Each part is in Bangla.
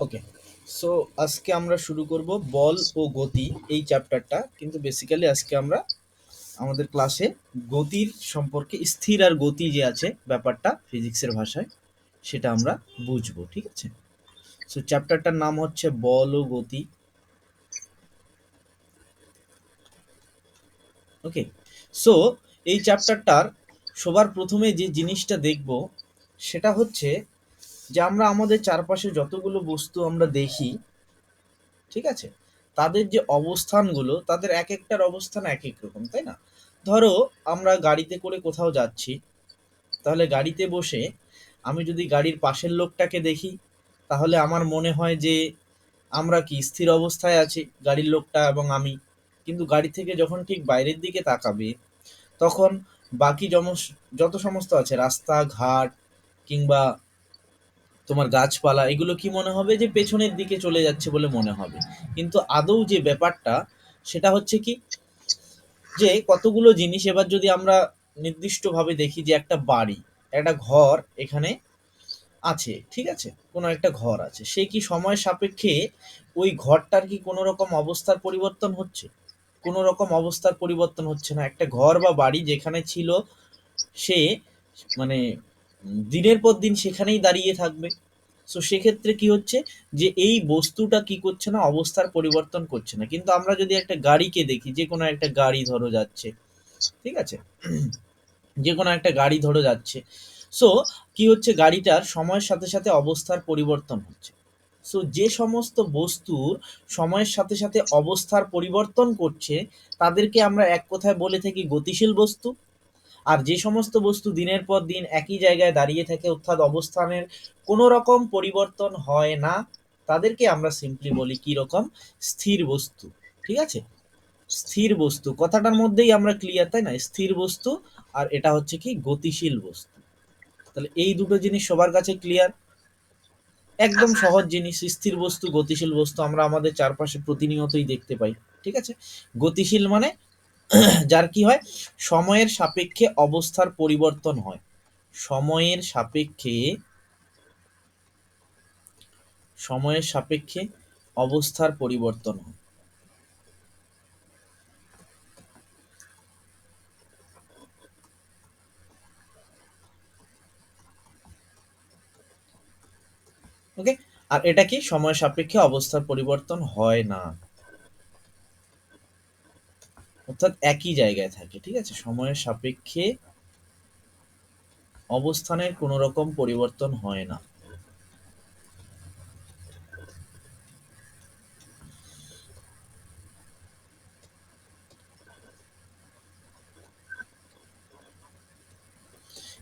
ওকে। সো আজকে আমরা শুরু করব বল ও গতি এই চ্যাপ্টারটা, কিন্তু বেসিক্যালি আজকে আমরা আমাদের ক্লাসে গতির সম্পর্কে, স্থির আর গতি যে আছে ব্যাপারটা ফিজিক্সের ভাষায়, সেটা আমরা বুঝবো, ঠিক আছে? সো চ্যাপ্টারটার নাম হচ্ছে বল ও গতি। ওকে। সো এই চ্যাপ্টারটার সবার প্রথমে যে জিনিসটা দেখব সেটা হচ্ছে যে আমরা আমাদের চারপাশে যতগুলো বস্তু আমরা দেখি, ঠিক আছে, তাদের যে অবস্থানগুলো, তাদের এক একটার অবস্থান এক এক রকম, তাই না? ধরো আমরা গাড়িতে করে কোথাও যাচ্ছি, তাহলে গাড়িতে বসে আমি যদি গাড়ির পাশের লোকটাকে দেখি, তাহলে আমার মনে হয় যে আমরা কি স্থির অবস্থায় আছি, গাড়ির লোকটা এবং আমি। কিন্তু গাড়ি থেকে যখন ঠিক বাইরের দিকে তাকাবে, তখন বাকি যত সমস্ত আছে রাস্তাঘাট কিংবা তোমার গাছপালা, এগুলো কি মনে হবে যে পেছনের দিকে চলে যাচ্ছে বলে মনে হবে। কিন্তু আদৌ যে ব্যাপারটা সেটা হচ্ছে কি, যে কতগুলো জিনিস এবার যদি আমরা নির্দিষ্টভাবে দেখি, যে একটা বাড়ি, একটা ঘর এখানে আছে, ঠিক আছে, কোনো একটা ঘর আছে, সে কি সময় সাপেক্ষে ওই ঘরটার কি কোনো রকম অবস্থার পরিবর্তন হচ্ছে? কোনো রকম অবস্থার পরিবর্তন হচ্ছে না। একটা ঘর বা বাড়ি যেখানে ছিল, সে মানে দিনের পর দিন সেখানেই দাঁড়িয়ে থাকবে। সো সেক্ষেত্রে কি হচ্ছে, যে এই বস্তুটা কি করছে না, অবস্থার পরিবর্তন করছে না। কিন্তু আমরা যদি একটা গাড়িকে দেখি, যে কোনো একটা গাড়ি ধরো যাচ্ছে, ঠিক আছে, যে কোনো একটা গাড়ি ধরো যাচ্ছে, সো কি হচ্ছে, গাড়িটার সময়ের সাথে সাথে অবস্থার পরিবর্তন হচ্ছে। সো যে সমস্ত বস্তুর সময়ের সাথে সাথে অবস্থার পরিবর্তন করছে, তাদেরকে আমরা এক কথায় বলে থাকি গতিশীল বস্তু। আর যে সমস্ত বস্তু দিনের পর দিন একই জায়গায় দাঁড়িয়ে থাকে, অর্থাৎ অবস্থানের কোনো রকম পরিবর্তন হয় না, তাদেরকে আমরা সিম্পলি বলি কি রকম, স্থির বস্তু। ঠিক আছে, স্থির বস্তু কথাটার মধ্যেই আমরা ক্লিয়ার, তাই না? স্থির বস্তু আর এটা হচ্ছে কি গতিশীল বস্তু। তাহলে এই দুটো জিনিস সবার কাছে ক্লিয়ার। একদম সহজ জিনিস, স্থির বস্তু গতিশীল বস্তু আমরা আমাদের চারপাশে প্রতিনিয়তই দেখতে পাই। ঠিক আছে, গতিশীল মানে যার কি হয়, সময়ের সাপেক্ষে অবস্থার পরিবর্তন হয়। সময়ের সাপেক্ষে, সময়ের সাপেক্ষে অবস্থার পরিবর্তন হয়। ওকে। আর এটা কি, সময় সাপেক্ষে অবস্থার পরিবর্তন হয় না, অর্থাৎ একই জায়গায় থাকে। ঠিক আছে, সময়ের সাপেক্ষে অবস্থানের কোনো রকম পরিবর্তন হয় না।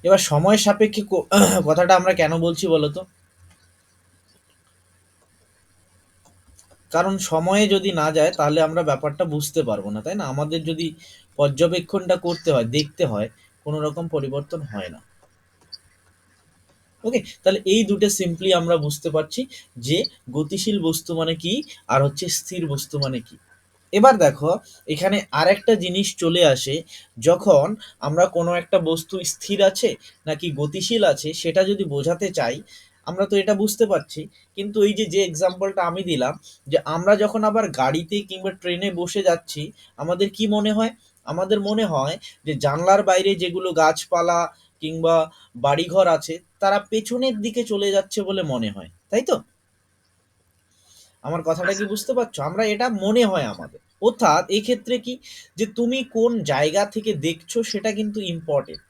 এবার সময় সাপেক্ষে কথাটা আমরা কেন বলছি বলতো? কারণ সময়ে যদি না যায় তাহলে আমরা ব্যাপারটা বুঝতে পারবো না, তাই না? আমাদের যদি পর্যবেক্ষণটা করতে হয়, দেখতে হয়, কোনো রকম পরিবর্তন হয় না। ওকে, তাহলে এই দুটো সিম্পলি আমরা বুঝতে পারছি যে গতিশীল বস্তু মানে কি আর হচ্ছে স্থির বস্তু মানে কি। এবার দেখো, এখানে আরেকটা জিনিস চলে আসে, যখন আমরা কোনো একটা বস্তু স্থির আছে নাকি গতিশীল আছে সেটা যদি বোঝাতে চাই, আমরা তো এটা বুঝতে পারছি। কিন্তু এই যে যে এক্সাম্পলটা আমি দিলাম, যে আমরা যখন আবার গাড়িতে কিংবা ট্রেনে বসে যাচ্ছি, আমাদের কি মনে হয়? আমাদের মনে হয় যে জানলার বাইরে যেগুলো গাছপালা কিংবা বাড়িঘর আছে, তারা পেছনের দিকে চলে যাচ্ছে বলে মনে হয়, তাই তো? আমার কথাটা কি বুঝতে পারছো? আমরা এটা মনে হয় আমাদের, অর্থাৎ এই ক্ষেত্রে কি, যে তুমি কোন জায়গা থেকে দেখছো সেটা কিন্তু ইম্পর্টেন্ট।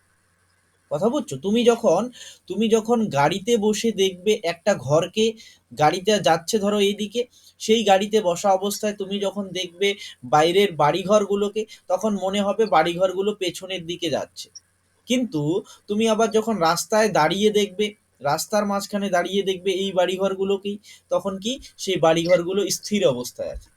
কথা বুঝছো? তুমি যখন গাড়িতে বসে দেখবে একটা ঘরকে, গাড়িতে যাচ্ছে ধরো এইদিকে, সেই গাড়িতে বসা অবস্থায় তুমি যখন দেখবে বাইরের বাড়িঘরগুলোকে, তখন মনে হবে বাড়িঘরগুলো পেছনের দিকে যাচ্ছে। কিন্তু তুমি আবার যখন রাস্তায় দাঁড়িয়ে দেখবে, রাস্তার মাঝখানে দাঁড়িয়ে দেখবে এই বাড়িঘরগুলোকেই, তখন কি, সেই বাড়িঘরগুলো স্থির অবস্থায় আছে।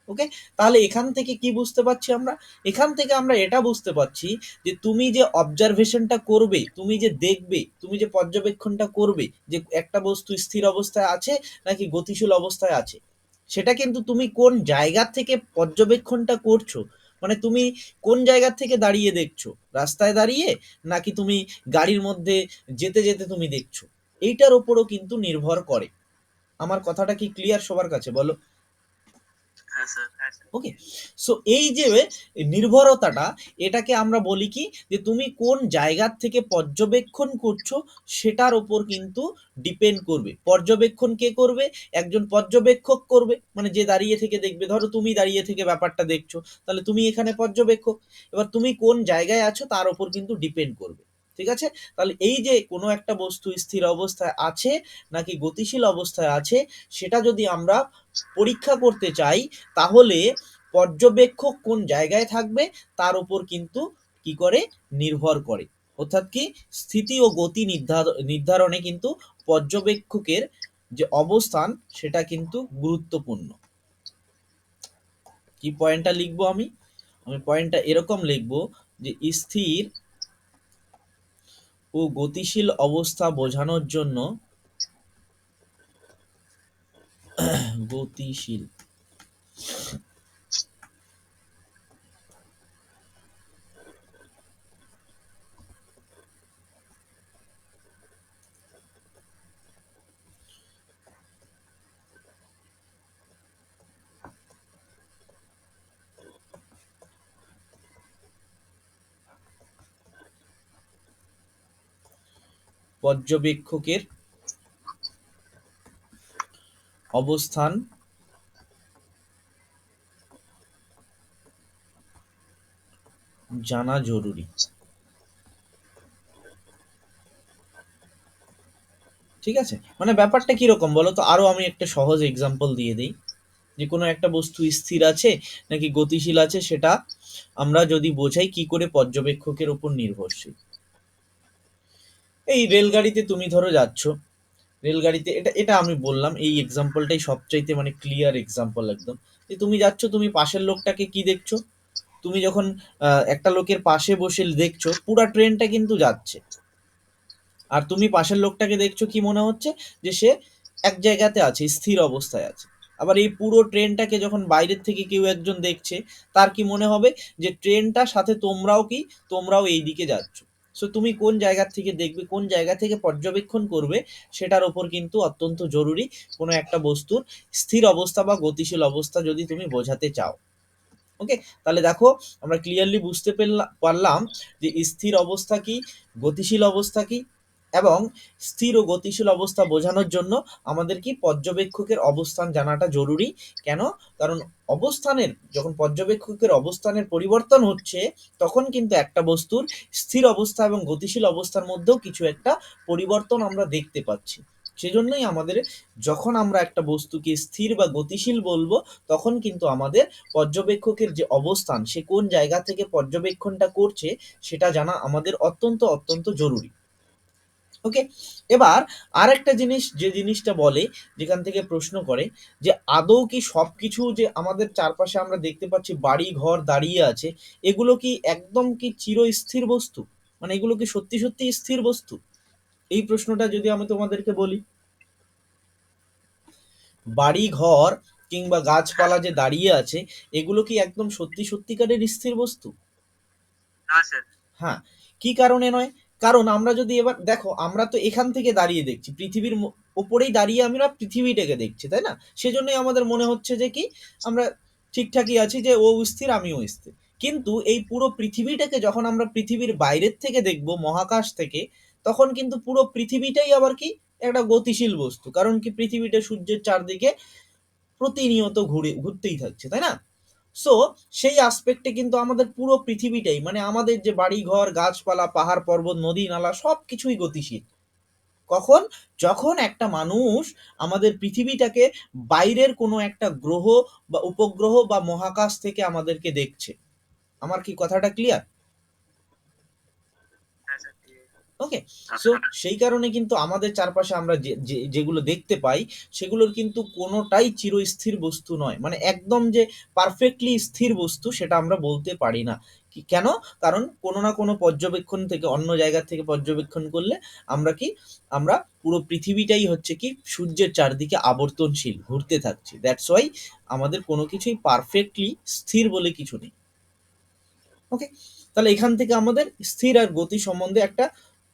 ওকে। তাহলে এখান থেকে কি বুঝতে পারছি আমরা? এখান থেকে আমরা এটা বুঝতে পারছি যে তুমি যে অবজারভেশনটা করবে, তুমি যে দেখবে, তুমি যে পর্যবেক্ষণটা করবে, যে একটা বস্তু স্থির অবস্থায় আছে নাকি গতিশীল অবস্থায় আছে, সেটা কিন্তু তুমি কোন জায়গা থেকে পর্যবেক্ষণটা করছো, মানে তুমি কোন জায়গা থেকে দাঁড়িয়ে দেখছো, রাস্তায় দাঁড়িয়ে নাকি তুমি গাড়ির মধ্যে যেতে যেতে তুমি দেখছো, এইটার ওপরও কিন্তু নির্ভর করে। আমার কথাটা কি ক্লিয়ার সবার কাছে, বলো? হ্যাঁ স্যার। ওকে। সো এই যে নির্ভরতাটা, এটাকে আমরা বলি কি, যে তুমি কোন জায়গার থেকে পর্যবেক্ষণ করছো সেটার ওপর কিন্তু ডিপেন্ড করবে। পর্যবেক্ষণ কে করবে? একজন পর্যবেক্ষক করবে, মানে যে দাঁড়িয়ে থেকে দেখবে। ধরো তুমি দাঁড়িয়ে থেকে ব্যাপারটা দেখছো, তাহলে তুমি এখানে পর্যবেক্ষক। এবার তুমি কোন জায়গায় আছো তার ওপর কিন্তু ডিপেন্ড করবে। ঠিক আছে? তাহলে এই যে কোনো একটা বস্তু স্থির অবস্থায় আছে নাকি গতিশীল অবস্থায় আছে, সেটা যদি আমরা পরীক্ষা করতে চাই, তাহলে পর্যবেক্ষক কোন জায়গায় থাকবে তার উপর কিন্তু কি করে, নির্ভর করে। অর্থাৎ কি, স্থিতি ও গতি নির্ধারণে কিন্তু পর্যবেক্ষকের যে অবস্থান সেটা কিন্তু গুরুত্বপূর্ণ। কি পয়েন্টটা লিখবো আমি? আমি পয়েন্টটা এরকম লিখবো যে স্থির ও গতিশীল অবস্থা বোঝানোর জন্য গতিশীল পর্যবেক্ষকের অবস্থান জানা জরুরি। ঠিক আছে? মানে ব্যাপারটা কিরকম বলো তো, আরো আমি একটা সহজ এক্সাম্পল দিয়ে দিই। যে কোনো একটা বস্তু স্থির আছে নাকি গতিশীল আছে, সেটা আমরা যদি বোঝাই কি করে, পর্যবেক্ষকের উপর নির্ভরশীল। এই রেলগাড়িতে তুমি ধরো যাচ্ছ, রেলগাড়িতে, এটা এটা আমি বললাম, এই এক্সাম্পলটাই সবচাইতে মানে ক্লিয়ার এক্সাম্পল একদম। যে তুমি যাচ্ছ, তুমি পাশের লোকটাকে কি দেখছো? তুমি যখন একটা লোকের পাশে বসে দেখছো, পুরা ট্রেনটা কিন্তু যাচ্ছে, আর তুমি পাশের লোকটাকে দেখছো, কি মনে হচ্ছে? যে সে এক জায়গাতে আছে, স্থির অবস্থায় আছে। আবার এই পুরো ট্রেনটাকে যখন বাইরের থেকে কেউ একজন দেখছে, তার কি মনে হবে? যে ট্রেনটার সাথে তোমরাও কি, তোমরাও এই দিকে যাচ্ছ। সো তুমি কোন জায়গা থেকে দেখবে, কোন জায়গা থেকে পর্যবেক্ষণ করবে, সেটার ওপর কিন্তু অত্যন্ত জরুরি কোনো একটা বস্তুর স্থির অবস্থা বা গতিশীল অবস্থা যদি তুমি বোঝাতে চাও। ওকে। তাহলে দেখো, আমরা ক্লিয়ারলি বুঝতে পারলাম যে স্থির অবস্থা কি, গতিশীল অবস্থা কি, এবং স্থির ও গতিশীল অবস্থা বোঝানোর জন্য আমাদের কি, পর্যবেক্ষকের অবস্থান জানাটা জরুরি। কেন? কারণ অবস্থানের, যখন পর্যবেক্ষকের অবস্থানের পরিবর্তন হচ্ছে, তখন কিন্তু একটা বস্তুর স্থির অবস্থা এবং গতিশীল অবস্থার মধ্যেও কিছু একটা পরিবর্তন আমরা দেখতে পাচ্ছি। সেজন্যই আমাদের, যখন আমরা একটা বস্তুকে স্থির বা গতিশীল বলবো, তখন কিন্তু আমাদের পর্যবেক্ষকের যে অবস্থান, সে কোন জায়গা থেকে পর্যবেক্ষণটা করছে, সেটা জানা আমাদের অত্যন্ত অত্যন্ত জরুরি। ওকে। এবার আর একটা জিনিস, যে জিনিসটা বলে, যেখান থেকে প্রশ্ন করে, যে আদৌ কি সবকিছু যে আমাদের চারপাশে আমরা দেখতে পাচ্ছি, বাড়ি ঘর দাঁড়িয়ে আছে, এগুলো কি একদম কি চিরস্থির বস্তু? মানে এগুলো কি সত্যি সত্যি স্থির বস্তু? এই প্রশ্নটা যদি আমি তোমাদেরকে বলি, বাড়ি ঘর কিংবা গাছপালা যে দাঁড়িয়ে আছে, এগুলো কি একদম সত্যি সত্যিকারের স্থির বস্তু? না স্যার। হ্যাঁ। কি কারণে নয়? কারণ আমরা যদি এবার দেখো, আমরা তো এখান থেকে দাঁড়িয়ে দেখছি, পৃথিবীর ওপরেই দাঁড়িয়ে আমরা পৃথিবীটাকে দেখছি, তাই না? সেজন্যই আমাদের মনে হচ্ছে যে কি, আমরা ঠিকঠাকই আছি, যে ও স্থির আমিও স্থির। কিন্তু এই পুরো পৃথিবীটাকে যখন আমরা পৃথিবীর বাইরের থেকে দেখব, মহাকাশ থেকে, তখন কিন্তু পুরো পৃথিবীটাই আবার কি, একটা গতিশীল বস্তু। কারণ কি, পৃথিবীটা সূর্যের চারদিকে প্রতিনিয়ত ঘুরতেই থাকছে, তাই না? সো সেই আসপেক্টে কিন্তু আমাদের পুরো পৃথিবীটাই, মানে আমাদের যে বাড়ি ঘর গাছপালা পাহাড় পর্বত নদী নালা সব কিছুই গতিশীল। কখন? যখন একটা মানুষ আমাদের পৃথিবীটাকে বাইরের কোনো একটা গ্রহ বা উপগ্রহ বা মহাকাশ থেকে আমাদেরকে দেখছে। আমার কি কথাটা ক্লিয়ার? হ্যাঁ স্যার, ঠিক আছে। ওকে। সো সেই কারণে কিন্তু আমাদের চারপাশে আমরা যেগুলো দেখতে পাই, সেগুলোর কিন্তু কোনোটাই চিরস্থির বস্তু নয়। মানে একদম যে পারফেক্টলি স্থির বস্তু, সেটা আমরা বলতে পারি না। কেন? কারণ কোনো না কোনো পর্যবেক্ষণ থেকে, অন্য জায়গা থেকে পর্যবেক্ষণ করলে আমরা কি, আমরা পুরো পৃথিবীটাই হচ্ছে কি, সূর্যের চারদিকে আবর্তনশীল, ঘুরতে থাকছি। দ্যাটস ওয়াই আমাদের কোনো কিছুই পারফেক্টলি স্থির বলে কিছু নেই। ওকে। তাহলে এখান থেকে আমাদের স্থির আর গতি সম্বন্ধে একটা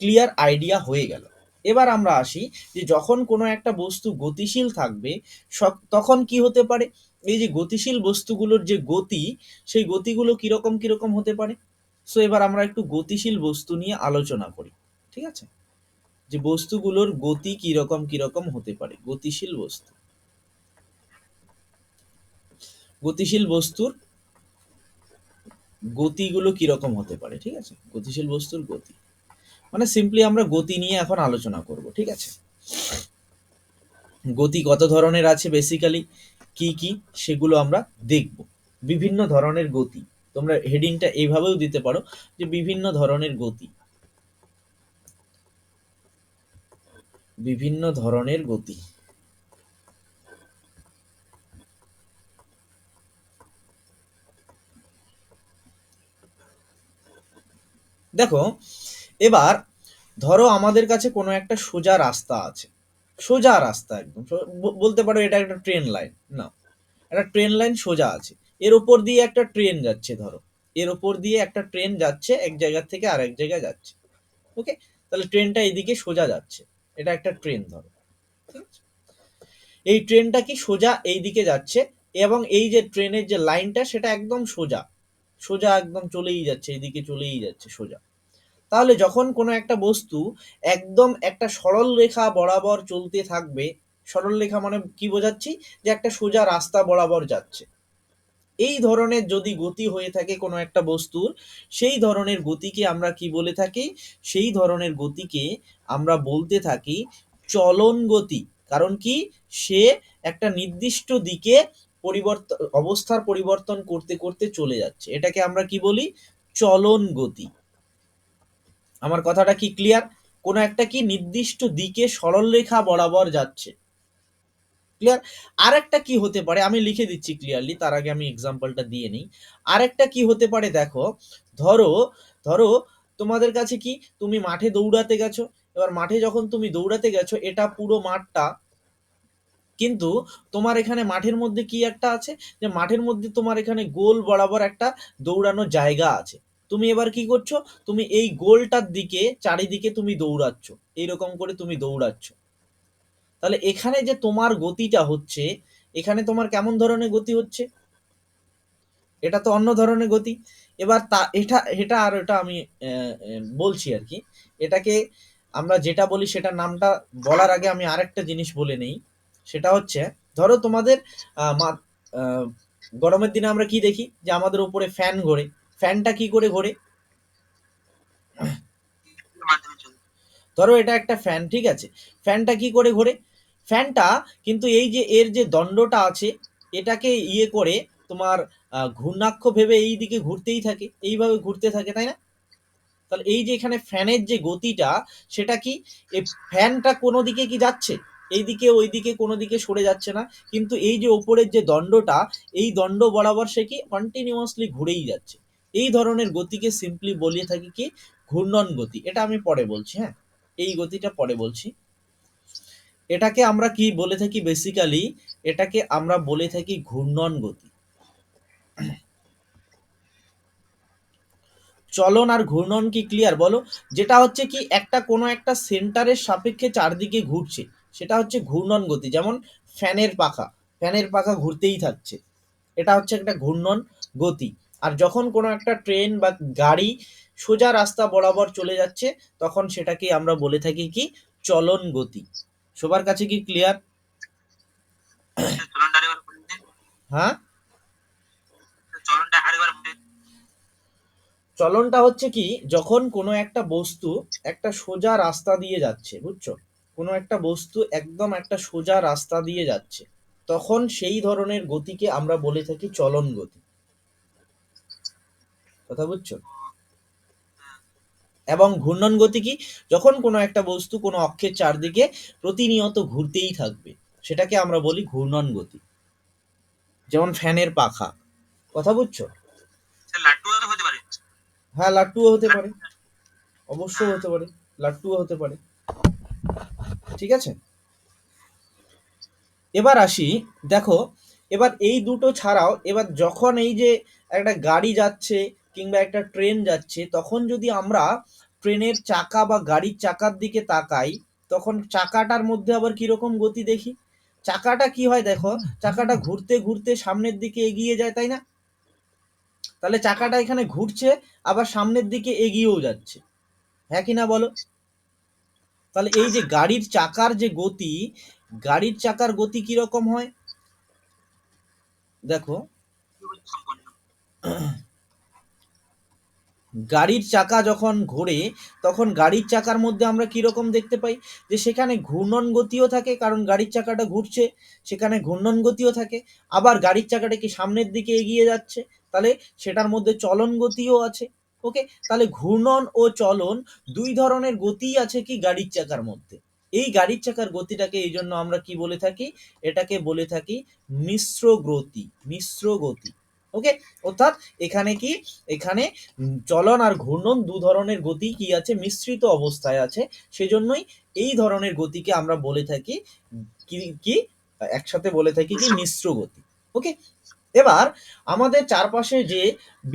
ক্লিয়ার আইডিয়া হয়ে গেল। এবার আমরা আসি যে যখন কোনো একটা বস্তু গতিশীল থাকবে তখন কি হতে পারে, এই যে গতিশীল বস্তুগুলোর যে গতি, সেই গতিগুলো কিরকম কিরকম হতে পারে। সো এবার আমরা একটু গতিশীল বস্তু নিয়ে আলোচনা করি, ঠিক আছে, যে বস্তুগুলোর গতি কিরকম কিরকম হতে পারে। গতিশীল বস্তু, গতিশীল বস্তুর গতিগুলো কিরকম হতে পারে, ঠিক আছে, গতিশীল বস্তুর গতি, মানে সিম্পলি আমরা গতি নিয়ে এখন আলোচনা করব, ঠিক আছে। গতি কত ধরনের আছে বেসিক্যালি, কি কি সেগুলো আমরা দেখব। বিভিন্ন ধরনের গতি, তোমরা হেডিংটা এইভাবেও দিতে পারো যে বিভিন্ন ধরনের গতি, বিভিন্ন ধরনের গতি। দেখো, এবার ধরো আমাদের কাছে কোনো একটা সোজা রাস্তা আছে, সোজা রাস্তা একদম বলতে পারো এটা একটা ট্রেন লাইন, না, একটা ট্রেন লাইন সোজা আছে, এর ওপর দিয়ে একটা ট্রেন যাচ্ছে, ধরো এর ওপর দিয়ে একটা ট্রেন যাচ্ছে, এক জায়গা থেকে আরেক জায়গায় যাচ্ছে, ওকে, তাহলে ট্রেনটা এদিকে সোজা যাচ্ছে, এটা একটা ট্রেন ধরো, ঠিক আছে। এই ট্রেনটা কি সোজা এই দিকে যাচ্ছে, এবং এই যে ট্রেনের যে লাইনটা সেটা একদম সোজা, সোজা একদম চলেই যাচ্ছে, এইদিকে চলেই যাচ্ছে সোজা। তাহলে যখন কোনো একটা বস্তু একদম একটা সরল রেখা বরাবর চলতে থাকবে, সরল রেখা মানে কি বোঝাচ্ছি, যে একটা সোজা রাস্তা বরাবর যাচ্ছে, এই ধরনের যদি গতি হয়ে থাকে কোনো একটা বস্তুর, সেই ধরনের গতিকে আমরা কি বলে থাকি, সেই ধরনের গতিকে আমরা বলতে থাকি চলন গতি। কারণ কি, সে একটা নির্দিষ্ট দিকে পরিবর্তন, অবস্থার পরিবর্তন করতে করতে চলে যাচ্ছে, এটাকে আমরা কি বলি, চলন গতি। আমার কথাটা কি ক্লিয়ার? কোনো একটা কি নির্দিষ্ট দিকে সরল রেখা বরাবর যাচ্ছে, ক্লিয়ার। আরেকটা কি হতে পারে আমি লিখে দিচ্ছি ক্লিয়ারলি, তার আগে আমি এক্সাম্পলটা দিয়ে নিই। আরেকটা কি হতে পারে দেখো, ধরো ধরো তোমাদের কাছে কি, তুমি মাঠে দৌড়াতে গেছো, এবার মাঠে যখন তুমি দৌড়াতে গেছো, এটা পুরো মাঠটা, কিন্তু তোমার এখানে মাঠের মধ্যে কি একটা আছে, যে মাঠের মধ্যে তোমার এখানে গোল বরাবর একটা দৌড়ানোর জায়গা আছে। তুমি এবার কি করছো, তুমি এই গোলটার দিকে চারিদিকে তুমি দৌড়াচ্ছ, এইরকম করে তুমি দৌড়াচ্ছ। তাহলে এখানে যে তোমার গতিটা হচ্ছে, এখানে তোমার কেমন ধরনের গতি হচ্ছে, এটা তো অন্য ধরনের গতি। এবার তা এটা এটা আর এটা আমি বলছি আর কি, এটাকে আমরা যেটা বলি সেটার নামটা বলার আগে আমি আরেকটা জিনিস বলে নেই। সেটা হচ্ছে, ধরো তোমাদের আহ, গরমের দিনে আমরা কি দেখি, যে আমাদের উপরে ফ্যান ঘোরে, ফ্যানটা কি করে ঘোরে, মাধ্যমে চলে। ধরো এটা একটা ফ্যান, ঠিক আছে, ফ্যানটা কি করে ঘোরে, ফ্যানটা কিন্তু এই যে এর যে দণ্ডটা আছে, এটাকে ইয়ে করে তোমার ঘূর্ণাক্ষ ভেবে এই দিকে ঘুরতেই থাকে, এইভাবে ঘুরতে থাকে, তাই না? তাহলে এই যে এখানে ফ্যানের যে গতিটা, সেটা কি, এই ফ্যানটা কোনো দিকে কি যাচ্ছে, এইদিকে ওইদিকে কোনো দিকে সরে যাচ্ছে না, কিন্তু এই যে ওপরের যে দণ্ডটা, এই দণ্ড বরাবর সে কি কন্টিনিউয়াসলি ঘুরেই যাচ্ছে। এই ধরনের গতিকে সিম্পলি বলে থাকি কি, ঘূর্ণন গতি। এটা আমি পরে বলছি, হ্যাঁ, এই গতিটা পরে বলছি। এটাকে আমরা কি বলে থাকি বেসিক্যালি, এটাকে আমরা বলে থাকি ঘূর্ণন গতি। চলন আর ঘূর্ণন কি ক্লিয়ার বলো? যেটা হচ্ছে কি, একটা কোনো একটা সেন্টারের সাপেক্ষে চারদিকে ঘুরছে, সেটা হচ্ছে ঘূর্ণন গতি। যেমন ফ্যানের পাখা, ফ্যানের পাখা ঘুরতেই থাকছে, এটা হচ্ছে একটা ঘূর্ণন গতি। আর যখন কোনো একটা ট্রেন বা গাড়ি সোজা রাস্তা বরাবর চলে যাচ্ছে, তখন সেটাকে আমরা বলে থাকি কি, চলন গতি। সবার কাছে কি ক্লিয়ার? চলনটা আরেকবার বলে দিন। হ্যাঁ, চলনটা আরেকবার বলে দিন। চলনটা হচ্ছে কি, যখন কোনো একটা বস্তু একটা সোজা রাস্তা দিয়ে যাচ্ছে, বুঝছো, কোনো একটা বস্তু একদম একটা সোজা রাস্তা দিয়ে যাচ্ছে, তখন সেই ধরনের গতিকে আমরা বলে থাকি চলন গতি। কথা বুঝছো? এবং ঘূর্ণন গতি কি, যখন কোনো একটা বস্তু কোনো অক্ষের চারদিকে প্রতিনিয়ত ঘুরতেই থাকবে, সেটাকে আমরা বলি ঘূর্ণন গতি। যেমন ফ্যানের পাখা, কথা বুঝছো? স্যার লাট্টুও তো হতে পারে। হ্যাঁ, লাট্টুও হতে পারে, লাট্টু, অবশ্যই হ্যাঁ। হতে পারে, লাট্টুও হতে পারে, ঠিক আছে। এবার আসি, দেখো, এবার এই দুটো ছাড়াও, এবার যখন এই যে একটা গাড়ি যাচ্ছে কিংবা একটা ট্রেন যাচ্ছে, তখন যদি আমরা ট্রেনের চাকা বা গাড়ির চাকার দিকে তাকাই, তখন চাকাটার মধ্যে আবার কিরকম গতি দেখি। চাকাটা কি হয় দেখো, চাকাটা ঘুরতে ঘুরতে সামনের দিকে এগিয়ে যায়, তাই না? তাহলে চাকাটা এখানে ঘুরছে, আবার সামনের দিকে এগিয়েও যাচ্ছে, হ্যাঁ কি না বলো? তাহলে এই হ্যাঁ যে স্যার। গাড়ির চাকার যে গতি, গাড়ির চাকার গতি কিরকম হয় দেখো। সম্পন্ন। গাড়ির চাকা যখন ঘোরে, তখন গাড়ির চাকার মধ্যে আমরা কিরকম দেখতে পাই, যে সেখানে ঘূর্ণন গতিও থাকে, কারণ গাড়ির চাকাটা ঘুরছে, সেখানে ঘূর্ণন গতিও থাকে। আবার গাড়ির চাকাটা কি সামনের দিকে এগিয়ে যাচ্ছে, তাহলে সেটার মধ্যে চলন গতিও আছে। ওকে, তাহলে ঘূর্ণন ও চলন দুই ধরনের গতিই আছে কি গাড়ির চাকার মধ্যে। এই গাড়ির চাকার গতিটাকে এই জন্য আমরা কি বলে থাকি, এটাকে বলে থাকি মিশ্র গতি, মিশ্র গতি। ওকে, অর্থাৎ এখানে কি, এখানে চলন আর ঘূর্ণন দু ধরনের গতি কি আছে, মিশ্রিত অবস্থায় আছে। সেজন্যই এই ধরনের গতিকে আমরা বলে থাকি কি কি একসাথে বলে থাকি কি মিশ্র। মিশ্র গতি। ওকে, এবার আমাদের চারপাশে যে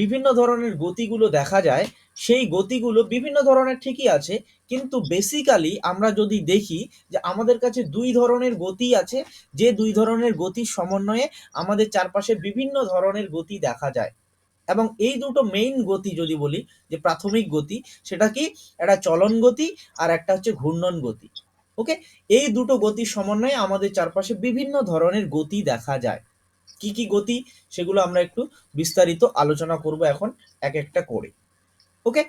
বিভিন্ন ধরনের গতিগুলো দেখা যায়, সেই গতিগুলো বিভিন্ন ধরনের ঠিকই আছে, কিন্তু বেসিক্যালি আমরা যদি দেখি যে আমাদের কাছে দুই ধরনের গতি আছে, যে দুই ধরনের গতির সমন্বয়ে আমাদের চারপাশে বিভিন্ন ধরনের গতি দেখা যায়। এবং এই দুটো মেইন গতি যদি বলি, যে প্রাথমিক গতি, সেটা কি, একটা চলন গতি আর একটা হচ্ছে ঘূর্ণন গতি। ওকে, এই দুটো গতির সমন্বয়ে আমাদের চারপাশে বিভিন্ন ধরনের গতি দেখা যায়। কি কি গতি, সেগুলো আমরা একটু বিস্তারিত আলোচনা করব এখন এক একটা করে। ওকে,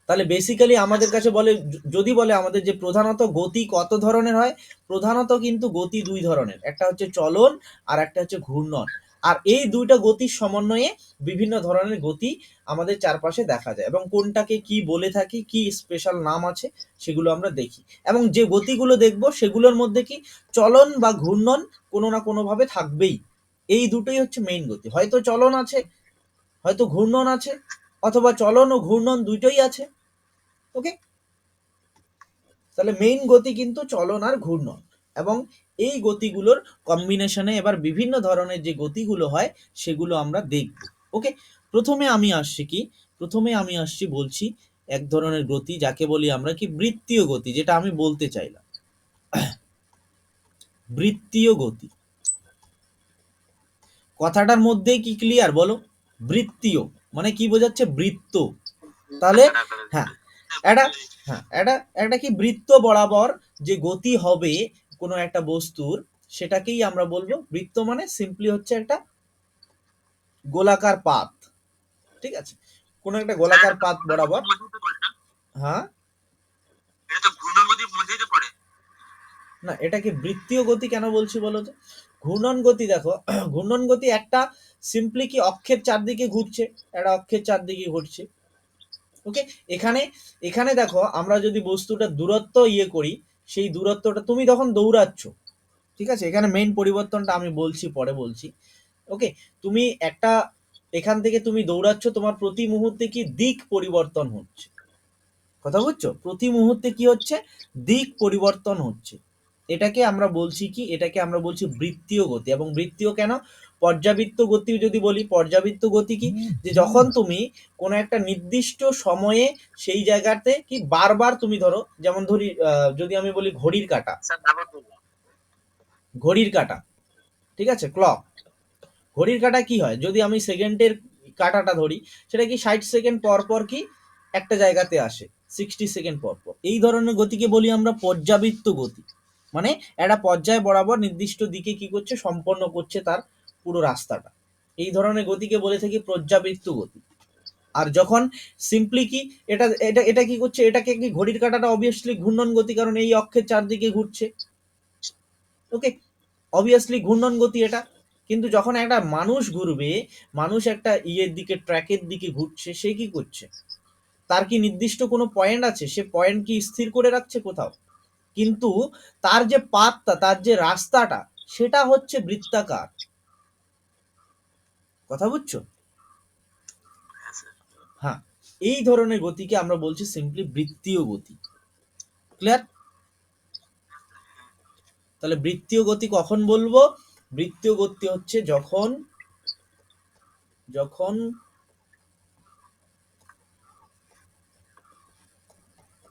তাহলে বেসিক্যালি হ্যাঁ আমাদের স্যার। কাছে বলে, যদি বলে আমাদের যে প্রধানত গতি কত ধরনের হয়, প্রধানত কিন্তু গতি দুই ধরনের, একটা হচ্ছে চলন আর একটা হচ্ছে ঘূর্ণন। আর এই দুইটা গতির সমন্বয়ে বিভিন্ন ধরনের গতি আমাদের চারপাশে দেখা যায়, এবং কোনটাকে কি বলে থাকি, কি স্পেশাল নাম আছে, সেগুলো আমরা দেখি। এবং যে গতিগুলো দেখব সেগুলোর মধ্যে কি চলন বা ঘূর্ণন কোনো না কোনোভাবে থাকবেই। এই দুটোই হচ্ছে মেইন গতি, হয়তো চলন আছে, হয়তো ঘূর্ণন আছে, অথবা চলন ও ঘূর্ণন দুইটোই আছে। ওকে, তাহলে মেইন গতি কিন্তু চলন আর ঘূর্ণন, এবং এই গতিগুলোর কম্বিনেশনে এবার বিভিন্ন ধরনের যে গতিগুলো হয় সেগুলো আমরা দেখব। ওকে, প্রথমে আমি আসছি কি, প্রথমে আমি আসছি বলছি এক ধরনের গতি যাকে বলি আমরা কি বৃত্তীয় গতি, যেটা আমি বলতে চাইলাম বৃত্তীয় গতি। কথাটার মধ্যেই কি ক্লিয়ার বলো? বৃত্তীয় মানে কি বোঝাচ্ছে, বৃত্ত। তাহলে টাকাটা করে হ্যাঁ, দিতে। হ্যাঁ, এটা, বুঝতে পেরেছি। হ্যাঁ এটা, একটা কি বৃত্ত বরাবর যে গতি হবে কোনো একটা বস্তুর, সেটাকেই আমরা বলবো বৃত্ত। মানে সিম্পলি হচ্ছে একটা গোলাকার পাত, ঠিক আছে, কোনো একটা স্যার গোলাকার এটা তো পাত ঘূর্ণন বরাবর। গতির মধ্যেই তো পড়ে না? হ্যাঁ, এটা তো ঘূর্ণন গতির মধ্যেই তো পড়ে। না এটাকে বৃত্তীয় গতি কেন বলছি বলো তো? ঘূর্ণন গতি দেখো, ঘূর্ণন গতি একটা সিম্পলি কি অক্ষের চারদিকে ঘুরছে, একটা অক্ষের চারদিকে ঘুরছে। ওকে, এখানে, এখানে দেখো আমরা যদি বস্তুটা দূরত্ব করি, সেই দূরত্বটা তুমি তখন দৌড়াচ্ছ, ঠিক আছে, এখানে মেইন পরিবর্তনটা আমি বলছি, পরে বলছি। ওকে, তুমি একটা, এখান থেকে তুমি দৌড়াচ্ছ, তোমার প্রতি মুহূর্তে কি দিক পরিবর্তন হচ্ছে, কথা বুঝছো, প্রতি মুহূর্তে কি হচ্ছে, দিক পরিবর্তন হচ্ছে। এটাকে আমরা বলছি কি, এটাকে আমরা বলছি বৃত্তীয় গতি। এবং বৃত্তীয় কেন, পর্যাবৃত্ত গতি যদি বলি, পর্যাবৃত্ত গতি কি, যে যখন তুমি কোনো একটা নির্দিষ্ট সময়ে সেই জায়গাতে কি বারবার তুমি ধরো, যেমন ধরি যদি আমি বলি ঘড়ির কাঁটা, স্যার তারপর বললাম। ঘড়ির কাঁটা, ঠিক আছে, ক্লক, ঘড়ির কাঁটা কি হয়, যদি আমি সেকেন্ডের কাঁটাটা ধরি, সেটা কি 60 সেকেন্ড পর পর কি একটা জায়গাতে আসে, 60 সেকেন্ড পর পর। এই ধরনের গতিকে বলি আমরা পর্যাবৃত্ত গতি। মানে একটা পর্যায় বরাবর নির্দিষ্ট দিকে কি করছে, সম্পন্ন করছে তার পুরো রাস্তাটা। এই ধরনের গতিকে বলে থাকি পর্যাবৃত্ত গতি। আর যখন সিম্পলি কি, এটা এটা এটা কি করছে, এটাকে কি ঘড়ির কাঁটাটা অবভিয়াসলি ঘূর্ণন গতি, কারণ এই অক্ষের চারদিকে ঘুরছে। ওকে, অবভিয়াসলি ঘূর্ণন গতি এটা। কিন্তু যখন একটা মানুষ ঘুরবে, মানুষ একটা দিকে, ট্র্যাকের দিকে ঘুরছে, সে কি করছে, তার কি নির্দিষ্ট কোনো পয়েন্ট আছে, সে পয়েন্ট কি স্থির করে রাখছে কোথাও? কিন্তু তার যে পাথটা, তার যে রাস্তাটা, সেটা হচ্ছে বৃত্তাকার, কথা বুঝছো? হ্যাঁ স্যার। হ্যাঁ, এই ধরনের গতিকে আমরা বলছি সিম্পলি বৃত্তীয় গতি। ক্লিয়ার? তাহলে বৃত্তীয় গতি কখন বলবো? বৃত্তীয় গতি হচ্ছে যখন, যখন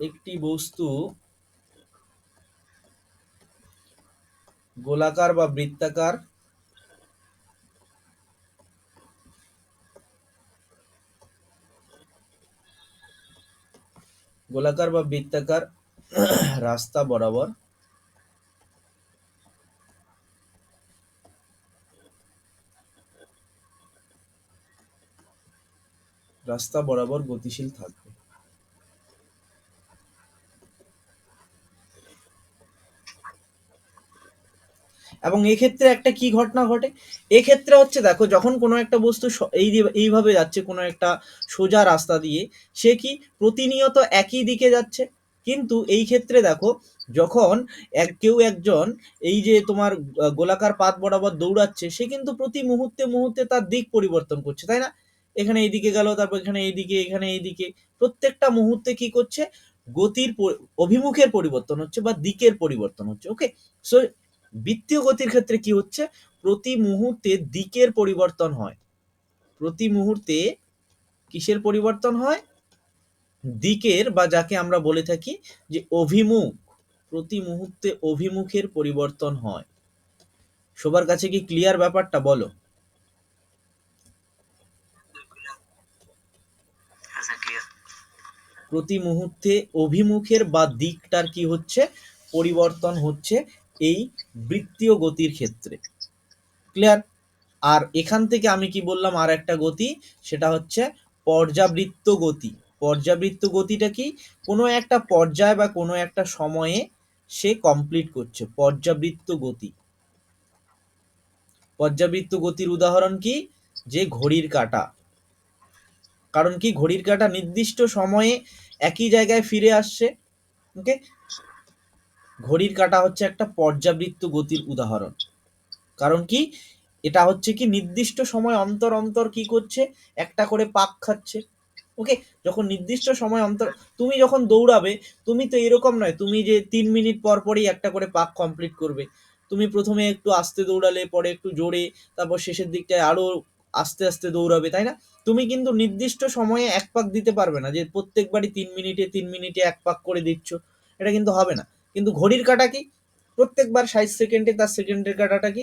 একটি বস্তু গোলাকার বা বৃত্তাকার গোলাকার বা বৃত্তাকার রাস্তা বরাবর গতিশীল থাকবে। এবং এক্ষেত্রে একটা কি ঘটনা ঘটে, এক্ষেত্রে হচ্ছে দেখো যখন কোনো একটা বস্তু এইভাবে যাচ্ছে কোনো একটা সোজা রাস্তা দিয়ে, সে কি প্রতিনিয়ত একই দিকে যাচ্ছে। কিন্তু এই ক্ষেত্রে দেখো যখন কেউ একজন এই যে তোমার গোলাকার পাত বরাবর দৌড়াচ্ছে, সে কিন্তু প্রতি মুহূর্তে মুহূর্তে তার দিক পরিবর্তন করছে, তাই না? এখানে এইদিকে গেল, তারপর এখানে এইদিকে, এখানে এইদিকে, প্রত্যেকটা মুহূর্তে কি করছে, গতির অভিমুখের পরিবর্তন হচ্ছে বা দিকের পরিবর্তন হচ্ছে। ওকে, সো বৃত্তীয় গতির ক্ষেত্রে কি হচ্ছে, প্রতি মুহূর্তে দিকের পরিবর্তন হয়। প্রতি মুহূর্তে কিসের পরিবর্তন হয়, দিকের, বা যাকে আমরা বলে থাকি যে অভিমুখ, প্রতি মুহূর্তে অভিমুখের পরিবর্তন হয়। সবার কাছে কি ক্লিয়ার ব্যাপারটা, বলো? হ্যাঁ স্যার ক্লিয়ার। প্রতি মুহূর্তে অভিমুখের বা দিকটার কি হচ্ছে, পরিবর্তন হচ্ছে এই বৃত্তীয় গতির ক্ষেত্রে। ক্লিয়ার? আর এখান থেকে আমি কি বললাম, আর একটা গতি, সেটা হচ্ছে পর্যাবৃত্ত গতি। পর্যাবৃত্ত গতিটা কি, কোনো একটা পর্যায় বা কোনো একটা সময়ে সে কমপ্লিট করছে, পর্যাবৃত্ত গতি। পর্যাবৃত্ত গতির উদাহরণ কি, যে ঘড়ির কাঁটা। কারণ কি, ঘড়ির কাঁটা নির্দিষ্ট সময়ে একই জায়গায় ফিরে আসছে। ওকে, ঘড়ির কাঁটা হচ্ছে একটা পর্যাবৃত্ত গতির উদাহরণ। কারণ কি, এটা হচ্ছে কি নির্দিষ্ট সময় অন্তর অন্তর কি করছে, একটা করে পাক খাচ্ছে। ওকে, যখন নির্দিষ্ট সময় অন্তর, তুমি যখন দৌড়াবে, তুমি তো এরকম নয় তুমি যে 3 মিনিট পর পরই একটা করে পাক কমপ্লিট করবে। তুমি প্রথমে একটু আস্তে দৌড়ালে, পরে একটু জোরে, তারপর শেষের দিকটায় আরো আস্তে আস্তে দৌড়াবে, তাই না? তুমি কিন্তু নির্দিষ্ট সময়ে এক পাক দিতে পারবে না, যে প্রত্যেকবারই 3 মিনিটে 3 মিনিটে এক পাক করে দিচ্ছ, এটা কিন্তু হবে না। কিন্তু ঘড়ির কাঁটা কি, প্রত্যেকবার 60 সেকেন্ডে তার সেকেন্ডের কাঁটাটা কি